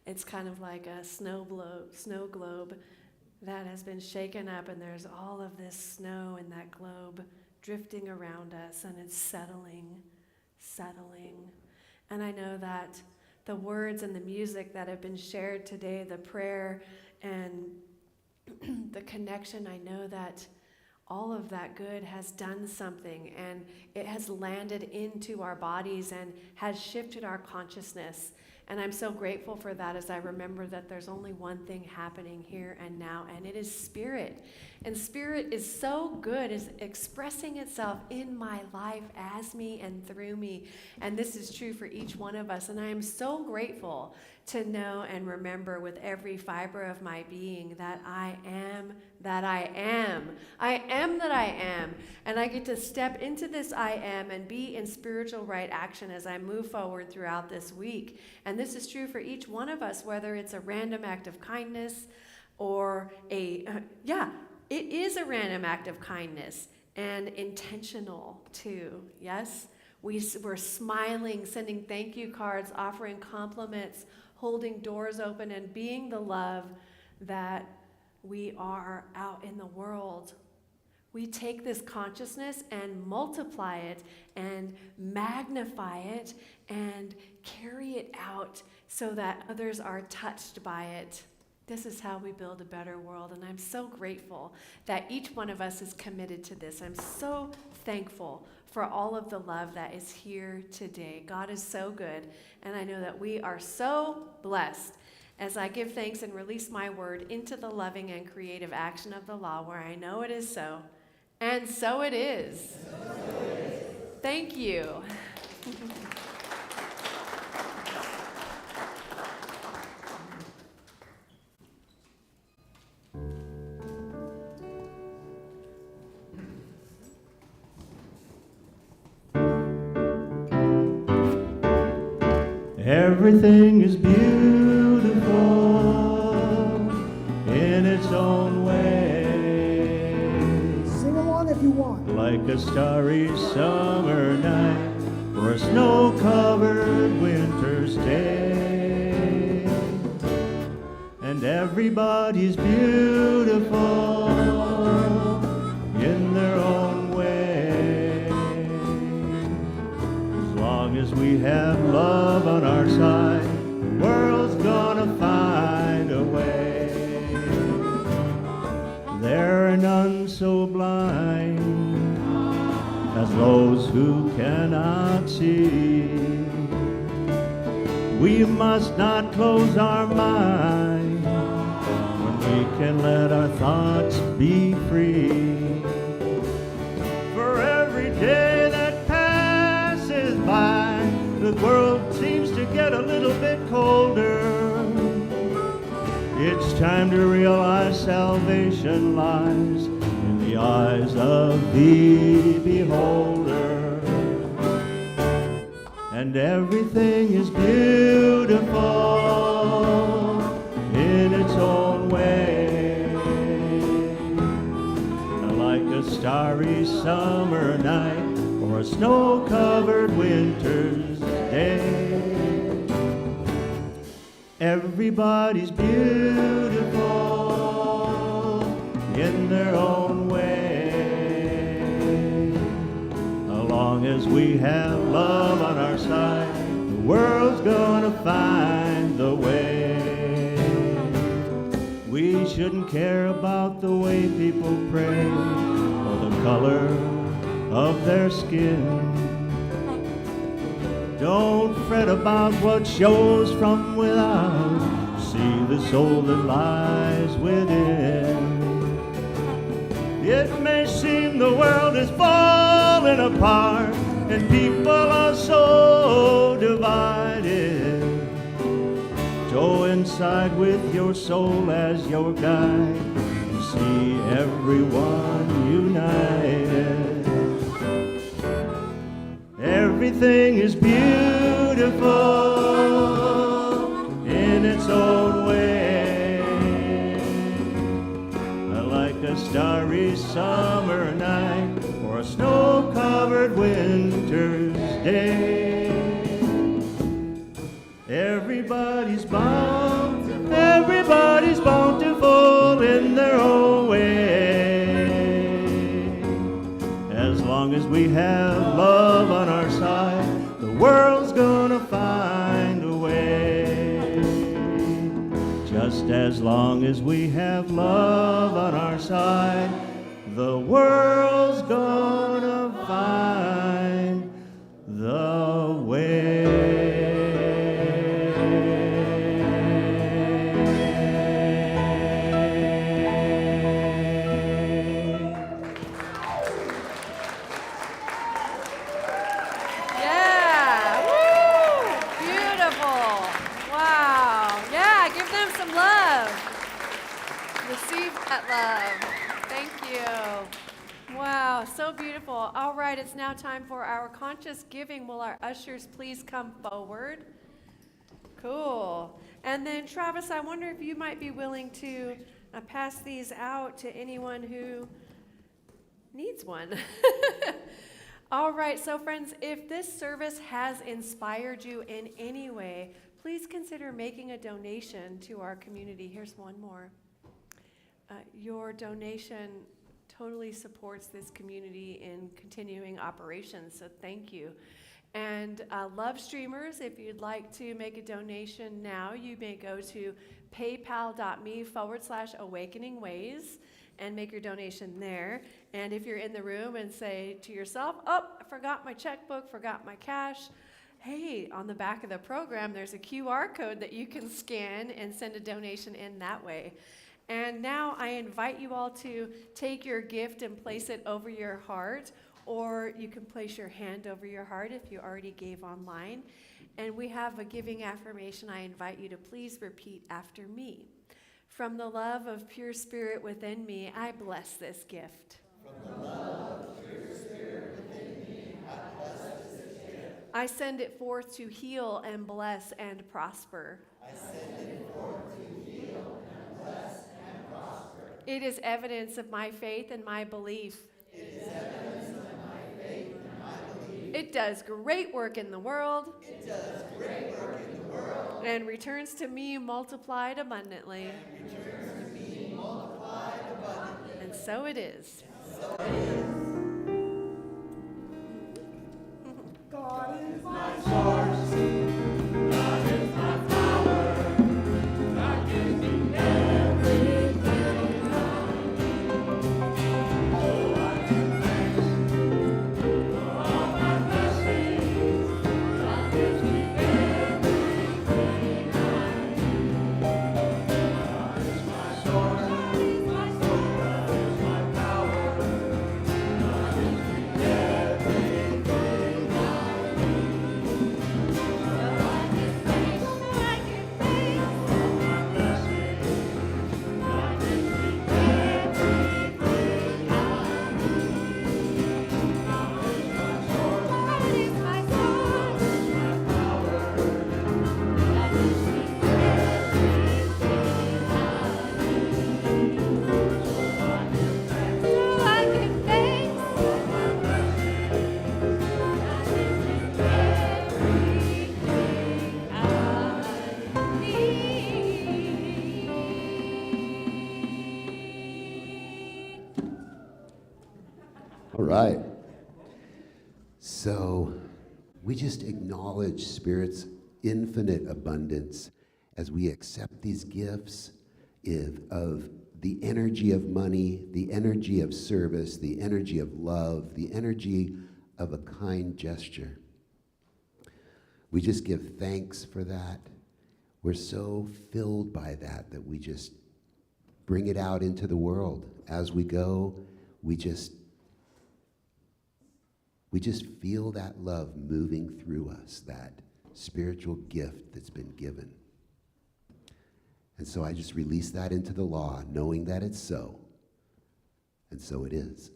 Speaker 2: It's kind of like a snow globe that has been shaken up, and there's all of this snow in that globe drifting around us, and it's settling. And I know that the words and the music that have been shared today, the prayer and the connection, I know that all of that good has done something, and it has landed into our bodies and has shifted our consciousness. And I'm so grateful for that as I remember that there's only one thing happening here and now, and it is spirit. And spirit is so good, is expressing itself in my life as me and through me. And this is true for each one of us. And I am so grateful to know and remember with every fiber of my being that I am that I am. I am that I am. And I get to step into this I am and be in spiritual right action as I move forward throughout this week. And this is true for each one of us, whether it's a random act of kindness or it is a random act of kindness and intentional too. Yes? We're smiling, sending thank you cards, offering compliments, holding doors open, and being the love that we are out in the world. We take this consciousness and multiply it and magnify it and carry it out so that others are touched by it. This is how we build a better world, and I'm so grateful that each one of us is committed to this. I'm so thankful for all of the love that is here today. God is so good, and I know that we are so blessed as I give thanks and release my word into the loving and creative action of the law, where I know it is so, and so it is. Thank you.
Speaker 3: Everything is beautiful in its own way,
Speaker 5: Sing along if you want.
Speaker 3: like a starry summer night or a snow-covered winter's day. And everybody's beautiful in their own way, as long as we have love on our side, the world's gonna find a way. There are none so blind as those who cannot see. We must not close our mind when we can let our thoughts be free. For every day that passes by, the world seems to get a little bit colder. It's time to realize salvation lies in the eyes of the beholder. And everything is beautiful in its own way, like a starry summer night or a snow-covered winter's day. Everybody's beautiful in their own way, as long as we have love on our side, the world's gonna find the way. We shouldn't care about the way people pray or the color of their skin. Don't fret about what shows from without. See the soul that lies within. It may seem the world is falling apart and people are so divided. Go inside with your soul as your guide. You see everyone united. Everything is beautiful in its own way, like a starry summer night or a snow-covered winter's day. Everybody's bountiful in their own way. As long as we have love on our side, the world's gonna find a way. Just as long as we have love on our side, the world's gonna find the way.
Speaker 2: Yeah, woo! Beautiful. Wow. Yeah, give them some love. Receive that love. Thank you. Wow, so beautiful. All right, it's now time for our conscious giving. Will our ushers please come forward? Cool. And then, Travis, I wonder if you might be willing to pass these out to anyone who needs one. All right, so friends, if this service has inspired you in any way, please consider making a donation to our community. Here's one more. Your donation totally supports this community in continuing operations, so thank you. And love streamers, if you'd like to make a donation now, you may go to paypal.me/awakeningways and make your donation there. And if you're in the room and say to yourself, oh, I forgot my checkbook, forgot my cash, hey, on the back of the program, there's a QR code that you can scan and send a donation in that way. And now I invite you all to take your gift and place it over your heart, or you can place your hand over your heart if you already gave online. And we have a giving affirmation I invite you to please repeat after me. From the love of pure spirit within me, I bless this gift. From the love of pure spirit within me, I bless this gift. I send it forth to heal and bless and prosper. I send it forth to heal and bless and prosper. It is evidence of my faith and my belief. It is evidence of my faith and my belief. It does great work in the world. It does great work in the world. And returns to me multiplied abundantly. And so it is.
Speaker 5: God is my
Speaker 3: Source, God is my power, God gives me everything I need. So I give thanks for all my blessings, God gives me everything I need. God is my source, God is my power, God gives me everything I need.
Speaker 1: All right. So we just acknowledge Spirit's infinite abundance as we accept these gifts of the energy of money, the energy of service, the energy of love, the energy of a kind gesture. We just give thanks for that. We're so filled by that we just bring it out into the world. As we go, we just feel that love moving through us, that spiritual gift that's been given. And so I just release that into the law, knowing that it's so. And so it is.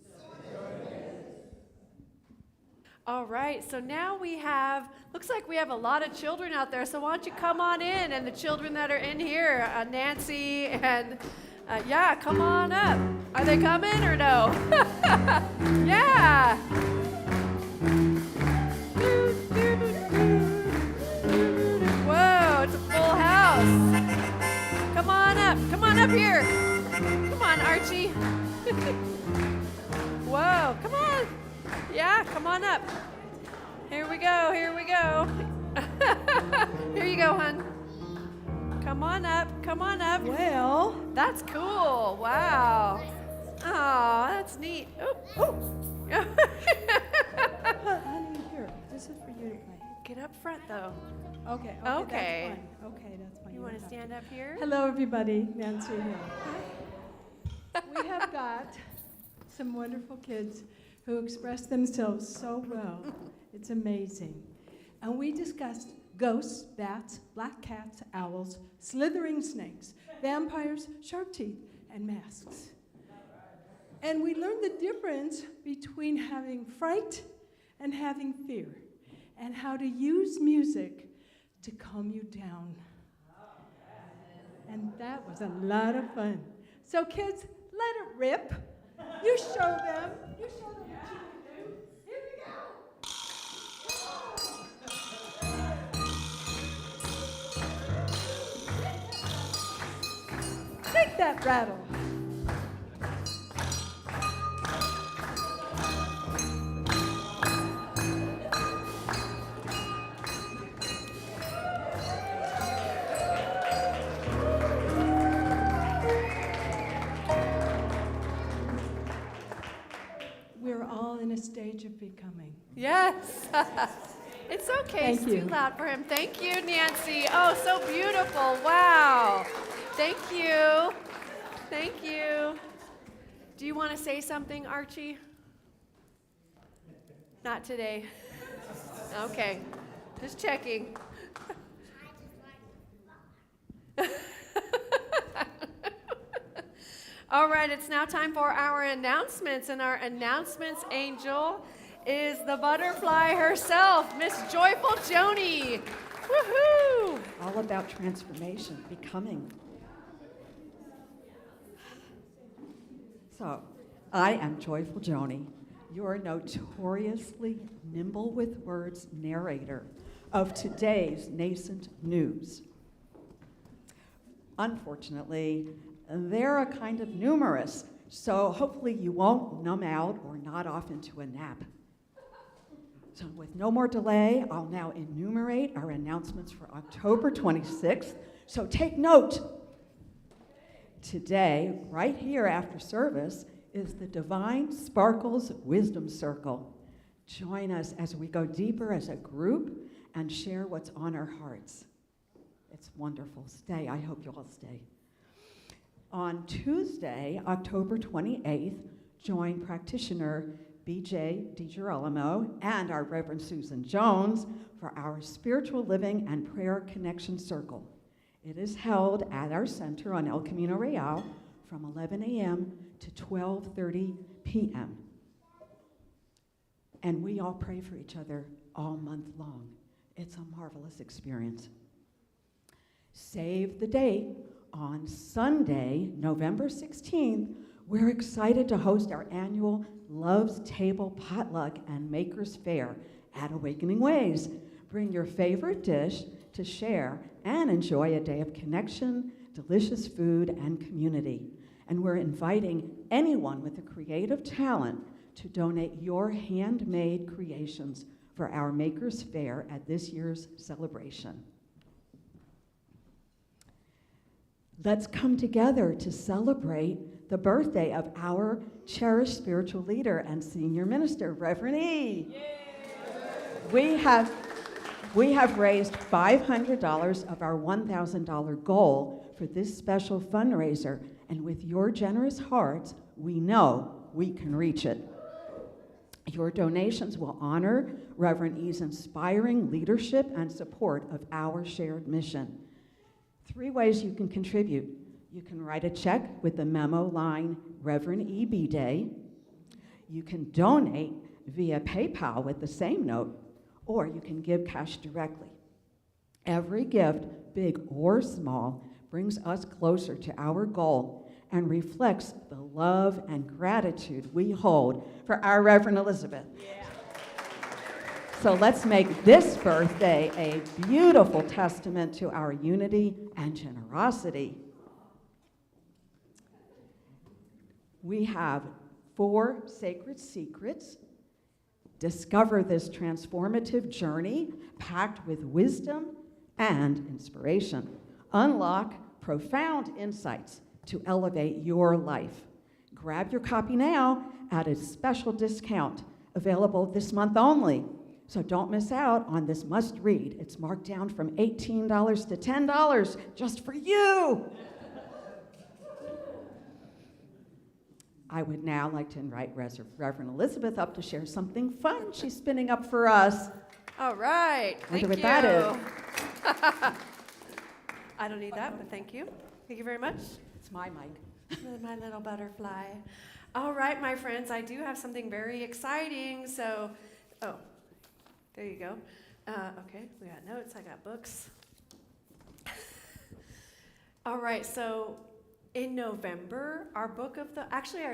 Speaker 2: All right, so now looks like we have a lot of children out there, so why don't you come on in, and the children that are in here, Nancy and, yeah, come on up. Are they coming or no? Yeah. Whoa, it's a full house. Come on up here. Come on, Archie. Whoa, come on. Yeah, come on up. Here we go. Here you go, hon. Come on up.
Speaker 6: Well,
Speaker 2: That's cool. Wow. Oh, that's neat. Oh.
Speaker 6: honey, here. This is for you to play.
Speaker 2: Get up front, though.
Speaker 6: Okay.
Speaker 2: Okay.
Speaker 6: That's fine. Okay, that's fine.
Speaker 2: You want to stand up here?
Speaker 6: Hello, everybody. Nancy here. We have got some wonderful kids who express themselves so well. It's amazing. And we discussed ghosts, bats, black cats, owls, slithering snakes, vampires, shark teeth, and masks. And we learned the difference between having fright and having fear, and how to use music to calm you down. And that was a lot of fun. So kids, let it rip. You show them. What you can do. Here we go. Take that rattle. We're all in a stage of becoming.
Speaker 2: Yes. It's okay.
Speaker 6: Thank
Speaker 2: It's
Speaker 6: you.
Speaker 2: too loud for him. Thank you, Nancy. Oh, so beautiful. Wow. Thank you. Thank you. Do you want to say something, Archie? Not today. Okay. Just checking. All right, it's now time for our announcements, and our announcements angel is the butterfly herself, Miss Joyful Joni. Woohoo!
Speaker 7: All about transformation, becoming. So, I am Joyful Joni, your notoriously nimble with words narrator of today's nascent news. Unfortunately, they're kind of numerous, so hopefully you won't numb out or nod off into a nap. So with no more delay, I'll now enumerate our announcements for October 26th. So take note. Today, right here after service, is the Divine Sparkles Wisdom Circle. Join us as we go deeper as a group and share what's on our hearts. It's wonderful. Stay. I hope you all stay. On Tuesday, October 28th, join practitioner B.J. DiGirolamo and our Reverend Susan Jones for our Spiritual Living and Prayer Connection Circle. It is held at our center on El Camino Real from 11 a.m. to 12:30 p.m. And we all pray for each other all month long. It's a marvelous experience. Save the date. On Sunday, November 16th, we're excited to host our annual Love's Table Potluck and Makers Fair at Awakening Ways. Bring your favorite dish to share and enjoy a day of connection, delicious food, and community. And we're inviting anyone with a creative talent to donate your handmade creations for our Makers Fair at this year's celebration. Let's come together to celebrate the birthday of our cherished spiritual leader and senior minister, Reverend E. We have raised $500 of our $1,000 goal for this special fundraiser, and with your generous hearts, we know we can reach it. Your donations will honor Reverend E's inspiring leadership and support of our shared mission. 3 ways you can contribute. You can write a check with the memo line Reverend E. B. Day. You can donate via PayPal with the same note, or you can give cash directly. Every gift, big or small, brings us closer to our goal and reflects the love and gratitude we hold for our Reverend Elizabeth. Yeah. So let's make this birthday a beautiful testament to our unity and generosity. We have 4 sacred secrets. Discover this transformative journey packed with wisdom and inspiration. Unlock profound insights to elevate your life. Grab your copy now at a special discount available this month only. So don't miss out on this must read. It's marked down from $18 to $10 just for you. I would now like to invite Reverend Elizabeth up to share something fun she's spinning up for us.
Speaker 2: All right. Thank
Speaker 7: Wonder
Speaker 2: you.
Speaker 7: what that is.
Speaker 2: I don't need that, but thank you. Thank you very much.
Speaker 7: It's my mic.
Speaker 2: My little butterfly. All right, my friends, I do have something very exciting. So, oh, there you go. Okay, we got notes. I got books. All right, so in November, our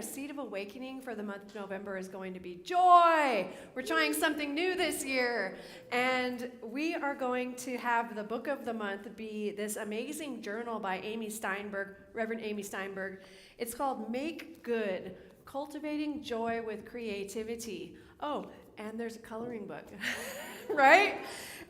Speaker 2: Seed of Awakening for the month of November is going to be joy. We're trying something new this year. And we are going to have the book of the month be this amazing journal by Amy Steinberg, Reverend Amy Steinberg. It's called Make Good, Cultivating Joy with Creativity. Oh, and there's a coloring book, right?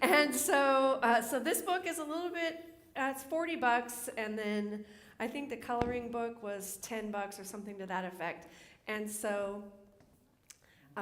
Speaker 2: And so this book is a little bit, it's $40, and then I think the coloring book was $10 or something to that effect. And so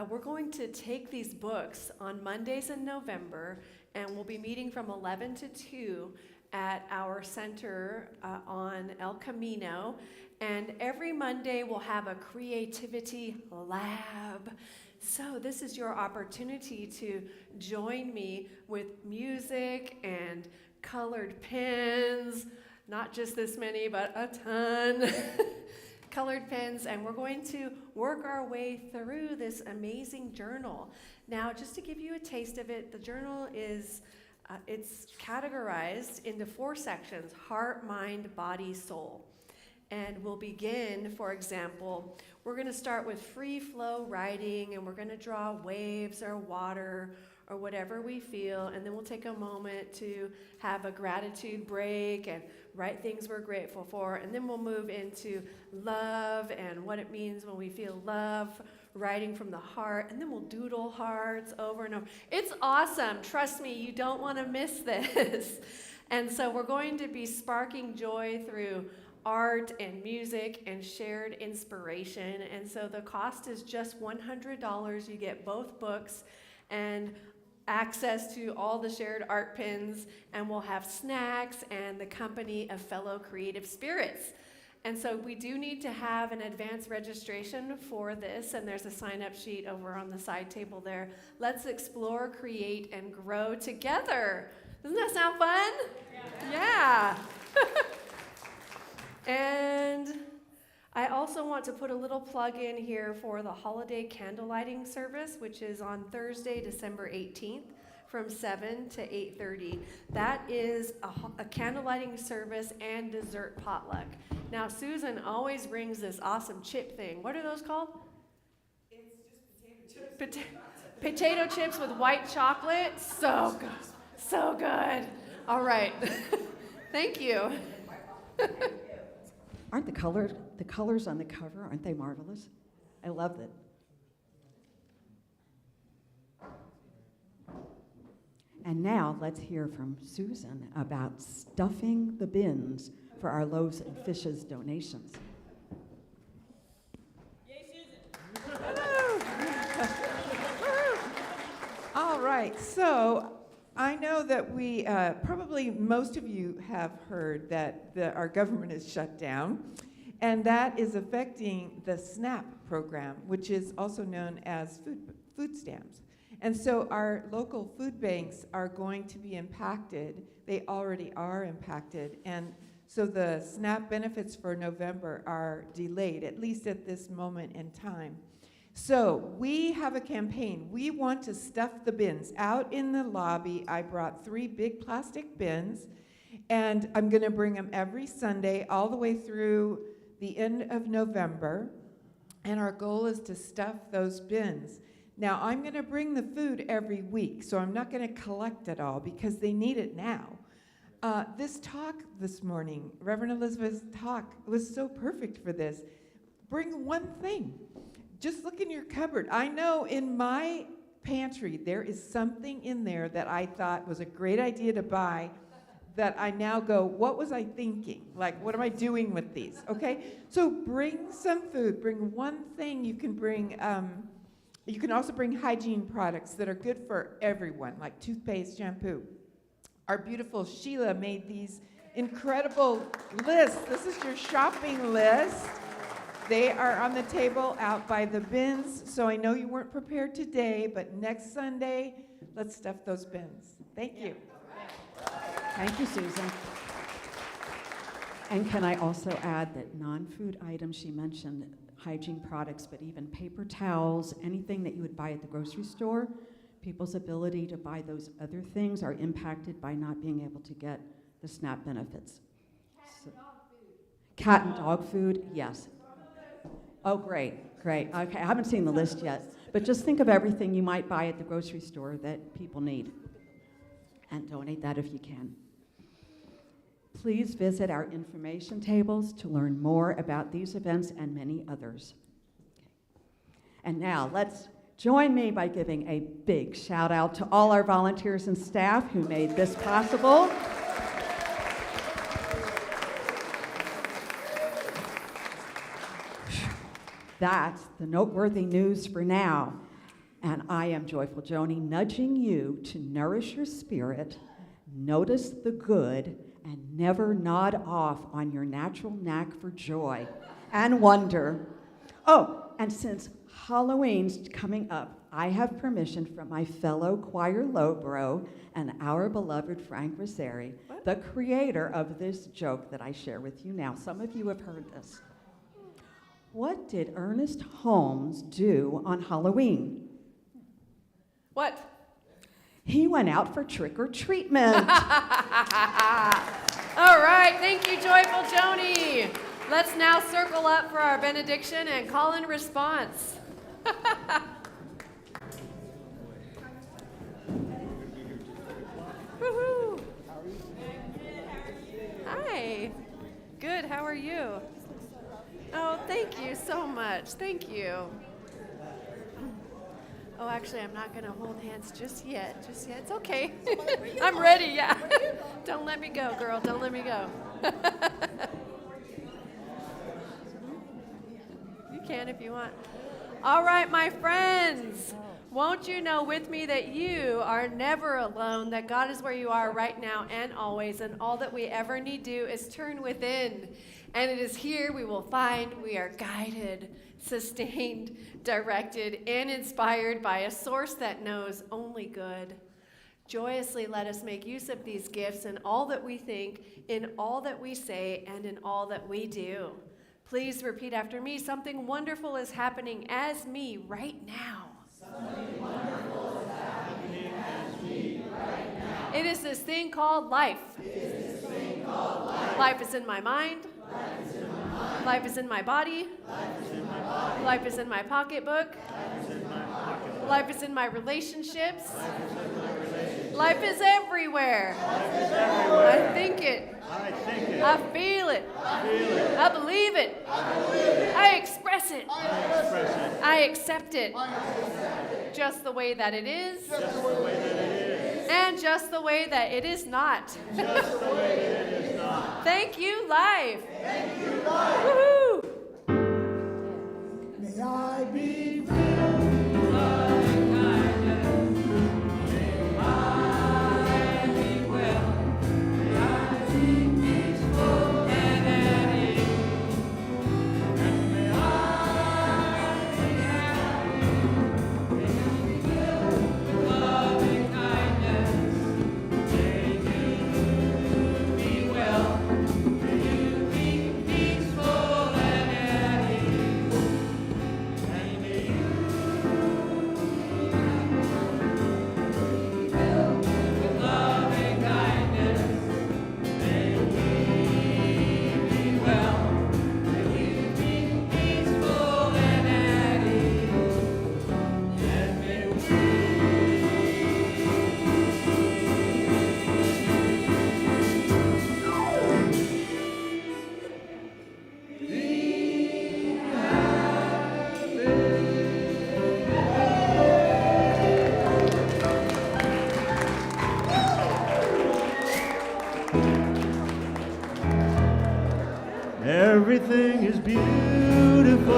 Speaker 2: we're going to take these books on Mondays in November, and we'll be meeting from 11 to 2 at our center on El Camino. And every Monday we'll have a creativity lab. So this is your opportunity to join me with music and colored pens, not just this many, but a ton. Colored pens, and we're going to work our way through this amazing journal. Now, just to give you a taste of it, the journal is, it's categorized into 4 sections: heart, mind, body, soul. And we'll begin, for example, we're going to start with free flow writing, and we're going to draw waves or water or whatever we feel, and then we'll take a moment to have a gratitude break and write things we're grateful for, and then we'll move into love and what it means when we feel love, writing from the heart, and then we'll doodle hearts over and over. It's awesome. Trust me, you don't want to miss this. And so we're going to be sparking joy through art and music and shared inspiration. And so the cost is just $100. You get both books and access to all the shared art pins, and we'll have snacks and the company of fellow creative spirits. And so we do need to have an advance registration for this, and there's a sign-up sheet over on the side table there. Let's explore, create, and grow together. Doesn't that sound fun? Yeah. And I also want to put a little plug in here for the holiday candle lighting service, which is on Thursday, December 18th from 7 to 8:30. That is a candle lighting service and dessert potluck. Now, Susan always brings this awesome chip thing. What are those called? It's just potato chips. Potato chips with white chocolate. So good. So good. All right. Thank you.
Speaker 7: Aren't the colors on the cover, aren't they marvelous? I love it. And now let's hear from Susan about stuffing the bins for our loaves and fishes donations.
Speaker 4: Yay, Susan!
Speaker 8: All right, so I know that we, probably most of you have heard that our government is shut down, And that is affecting the SNAP program, which is also known as food stamps. And so our local food banks are going to be impacted. They already are impacted. And so the SNAP benefits for November are delayed, at least at this moment in time. So we have a campaign. We want to stuff the bins. Out in the lobby, I brought 3 big plastic bins, and I'm going to bring them every Sunday all the way through the end of November. And our goal is to stuff those bins. Now, I'm going to bring the food every week, so I'm not going to collect it all because they need it now. This talk this morning, Reverend Elizabeth's talk, was so perfect for this. Bring one thing. Just look in your cupboard. I know in my pantry there is something in there that I thought was a great idea to buy that I now go, what was I thinking? Like, what am I doing with these? Okay? So bring some food. Bring one thing. You can bring, you can also bring hygiene products that are good for everyone, like toothpaste, shampoo. Our beautiful Sheila made these incredible lists. This is your shopping list. They are on the table out by the bins, so I know you weren't prepared today, but next Sunday, let's stuff those bins. Thank you.
Speaker 7: Thank you, Susan. And can I also add that non-food items, she mentioned hygiene products, but even paper towels, anything that you would buy at the grocery store, people's ability to buy those other things are impacted by not being able to get the SNAP benefits. Cat and dog food, yes. Oh, great. Okay, I haven't seen the list yet, but just think of everything you might buy at the grocery store that people need, and donate that if you can. Please visit our information tables to learn more about these events and many others. And now, let's join me by giving a big shout out to all our volunteers and staff who made this possible. That's the noteworthy news for now. And I am Joyful Joni, nudging you to nourish your spirit, notice the good, and never nod off on your natural knack for joy and wonder. Oh, and since Halloween's coming up, I have permission from my fellow choir lowbro and our beloved Frank Roseri, the creator of this joke that I share with you now. Some of you have heard this. What did Ernest Holmes do on Halloween?
Speaker 2: What?
Speaker 7: He went out for trick-or-treatment.
Speaker 2: All right, thank you, Joyful Joni. Let's now circle up for our benediction and call in response. Woohoo! Hi. Good, how are you? Oh, thank you so much. Thank you. Oh, actually, I'm not going to hold hands just yet. It's okay. I'm ready, yeah. Don't let me go, girl. Don't let me go. You can if you want. All right, my friends. Won't you know with me that you are never alone, that God is where you are right now and always, and all that we ever need do is turn within. And it is here we will find we are guided, sustained, directed, and inspired by a source that knows only good. Joyously let us make use of these gifts in all that we think, in all that we say, and in all that we do. Please repeat after me. Something wonderful is happening as me right now. Something wonderful is happening as me right now. It is this thing called life. Life is in my mind. Life is in my body. Life is in my pocketbook. Life is in my relationships. Life is everywhere. I think it. I feel it. I believe it. I express it. I accept it. Just the way that it is. And just the way that it is not. Thank you, life. Woohoo!
Speaker 5: May I be
Speaker 3: everything is beautiful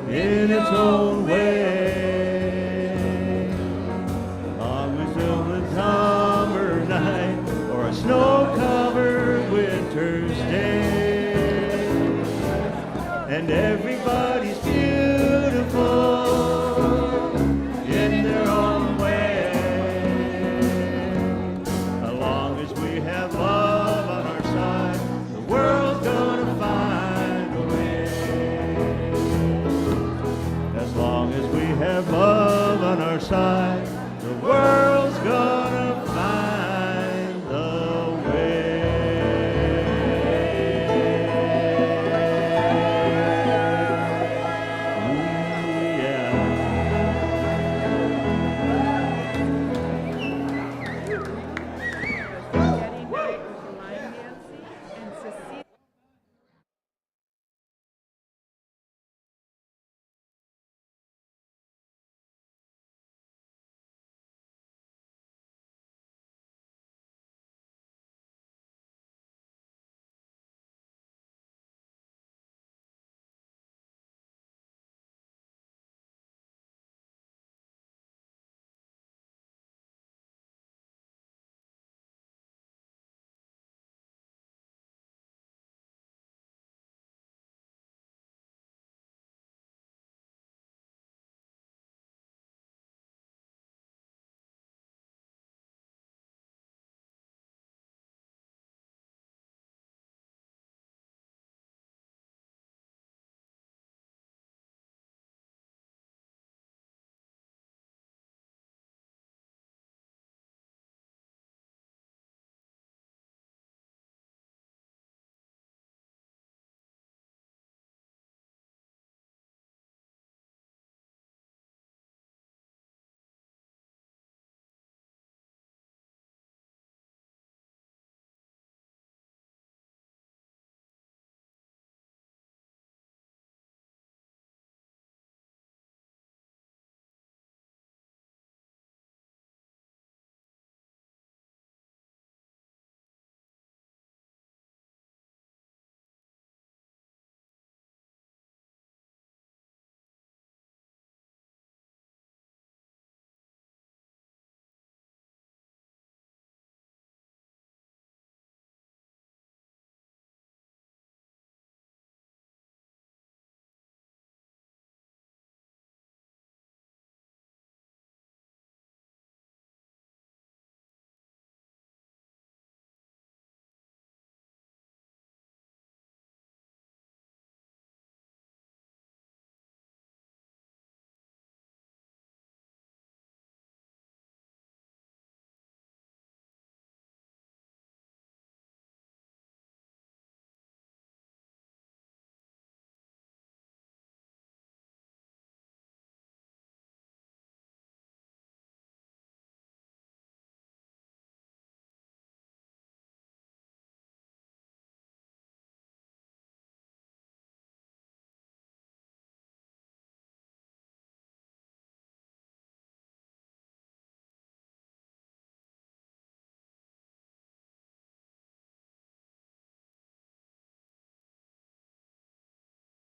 Speaker 3: in its own way. Long as till the summer night or a snow-covered winter's day, and everybody's beautiful in their own way. As long as we have love on our side, the world's gonna find a way. As long as we have love on our side,